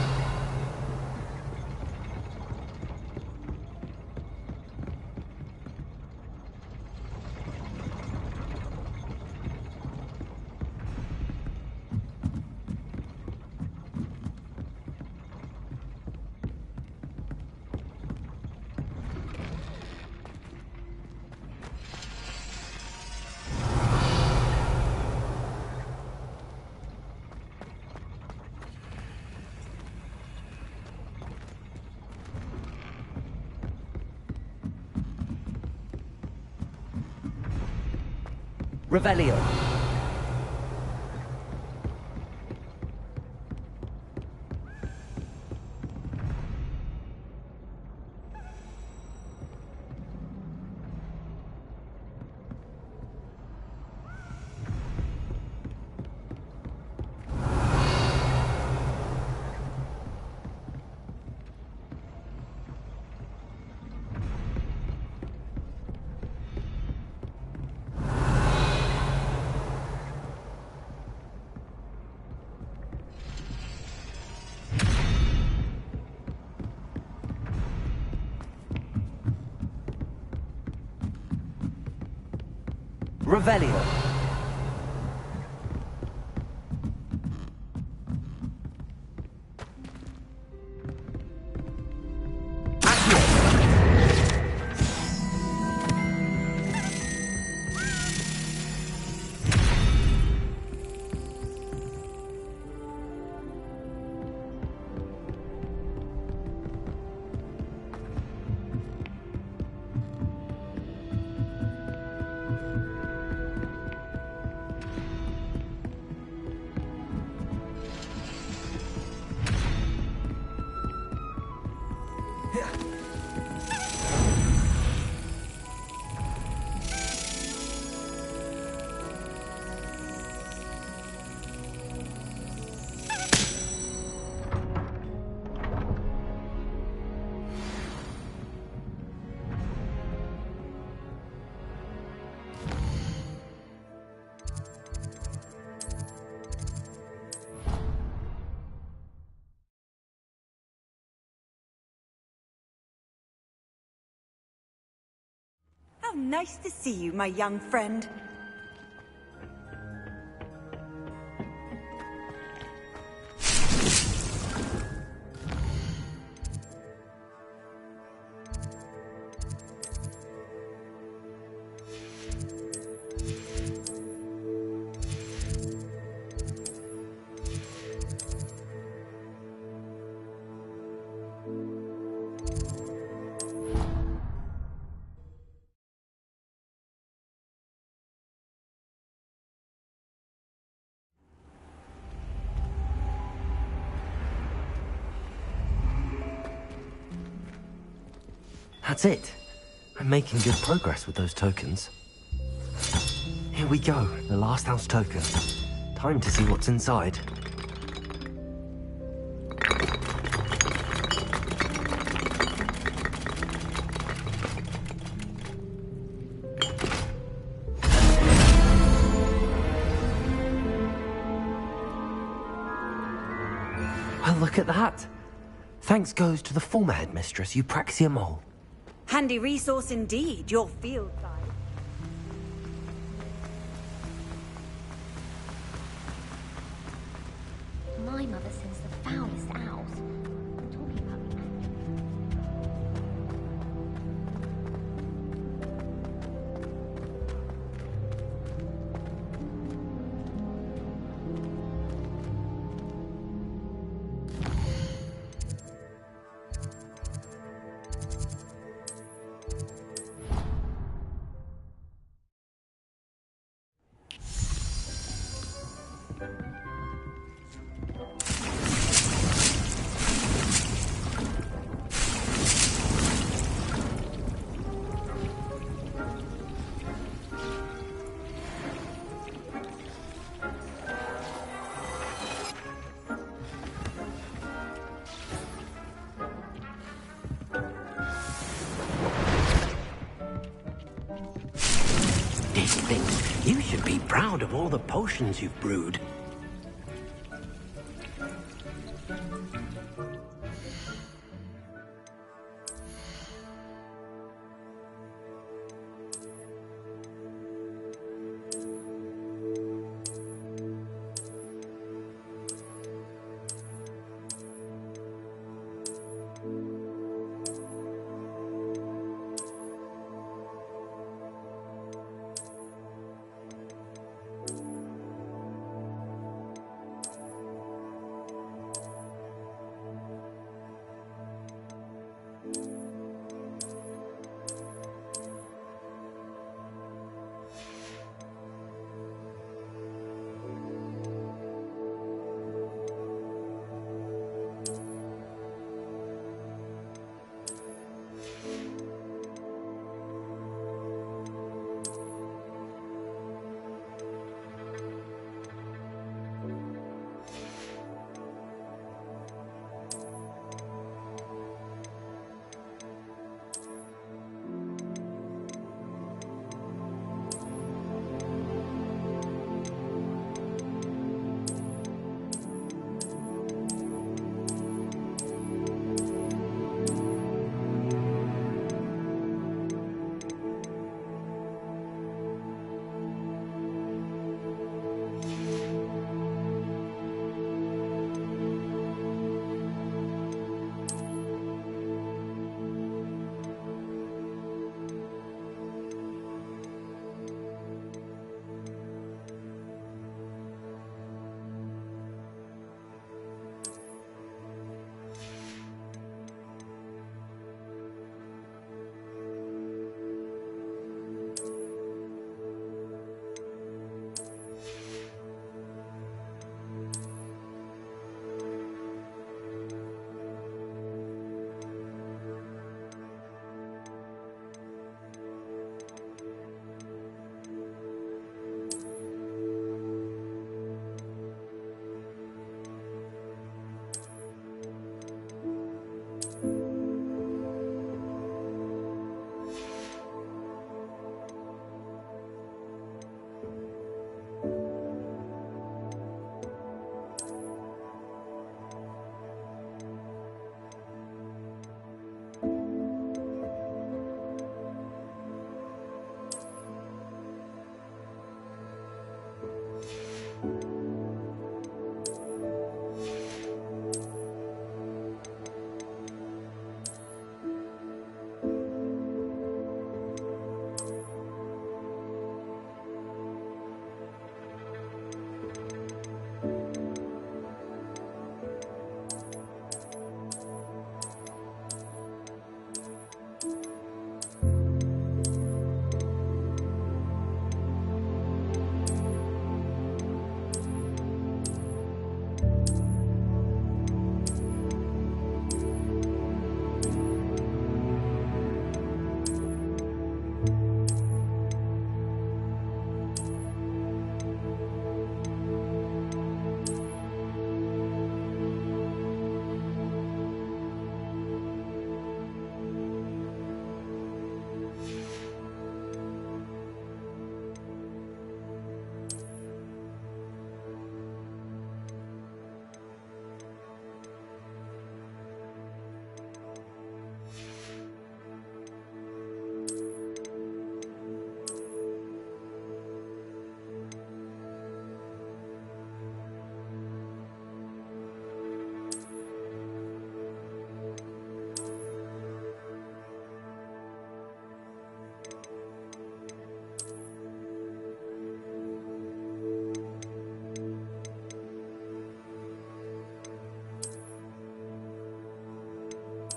Revelio. Revelio. How nice to see you, my young friend. That's it. I'm making good progress with those tokens. Here we go, the last house token. Time to see what's inside. Well, look at that. Thanks goes to the former headmistress, Eupraxia Mole. Handy resource indeed, your field guide. My mother sends the foulest owls. Talking about the You should be proud of all the potions you've brewed.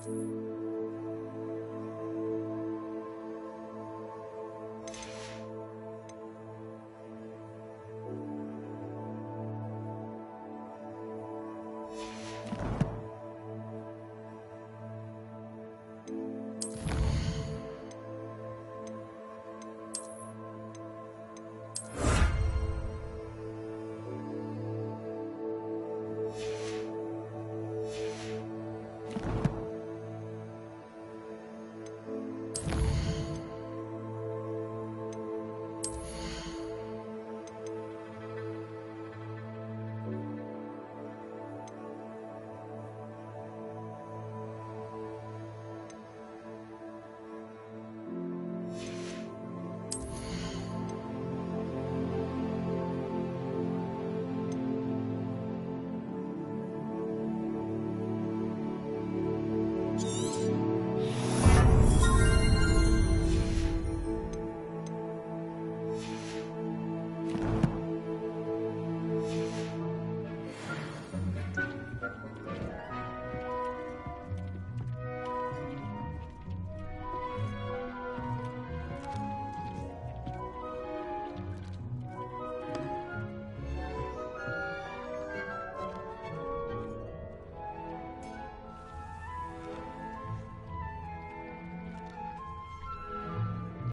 to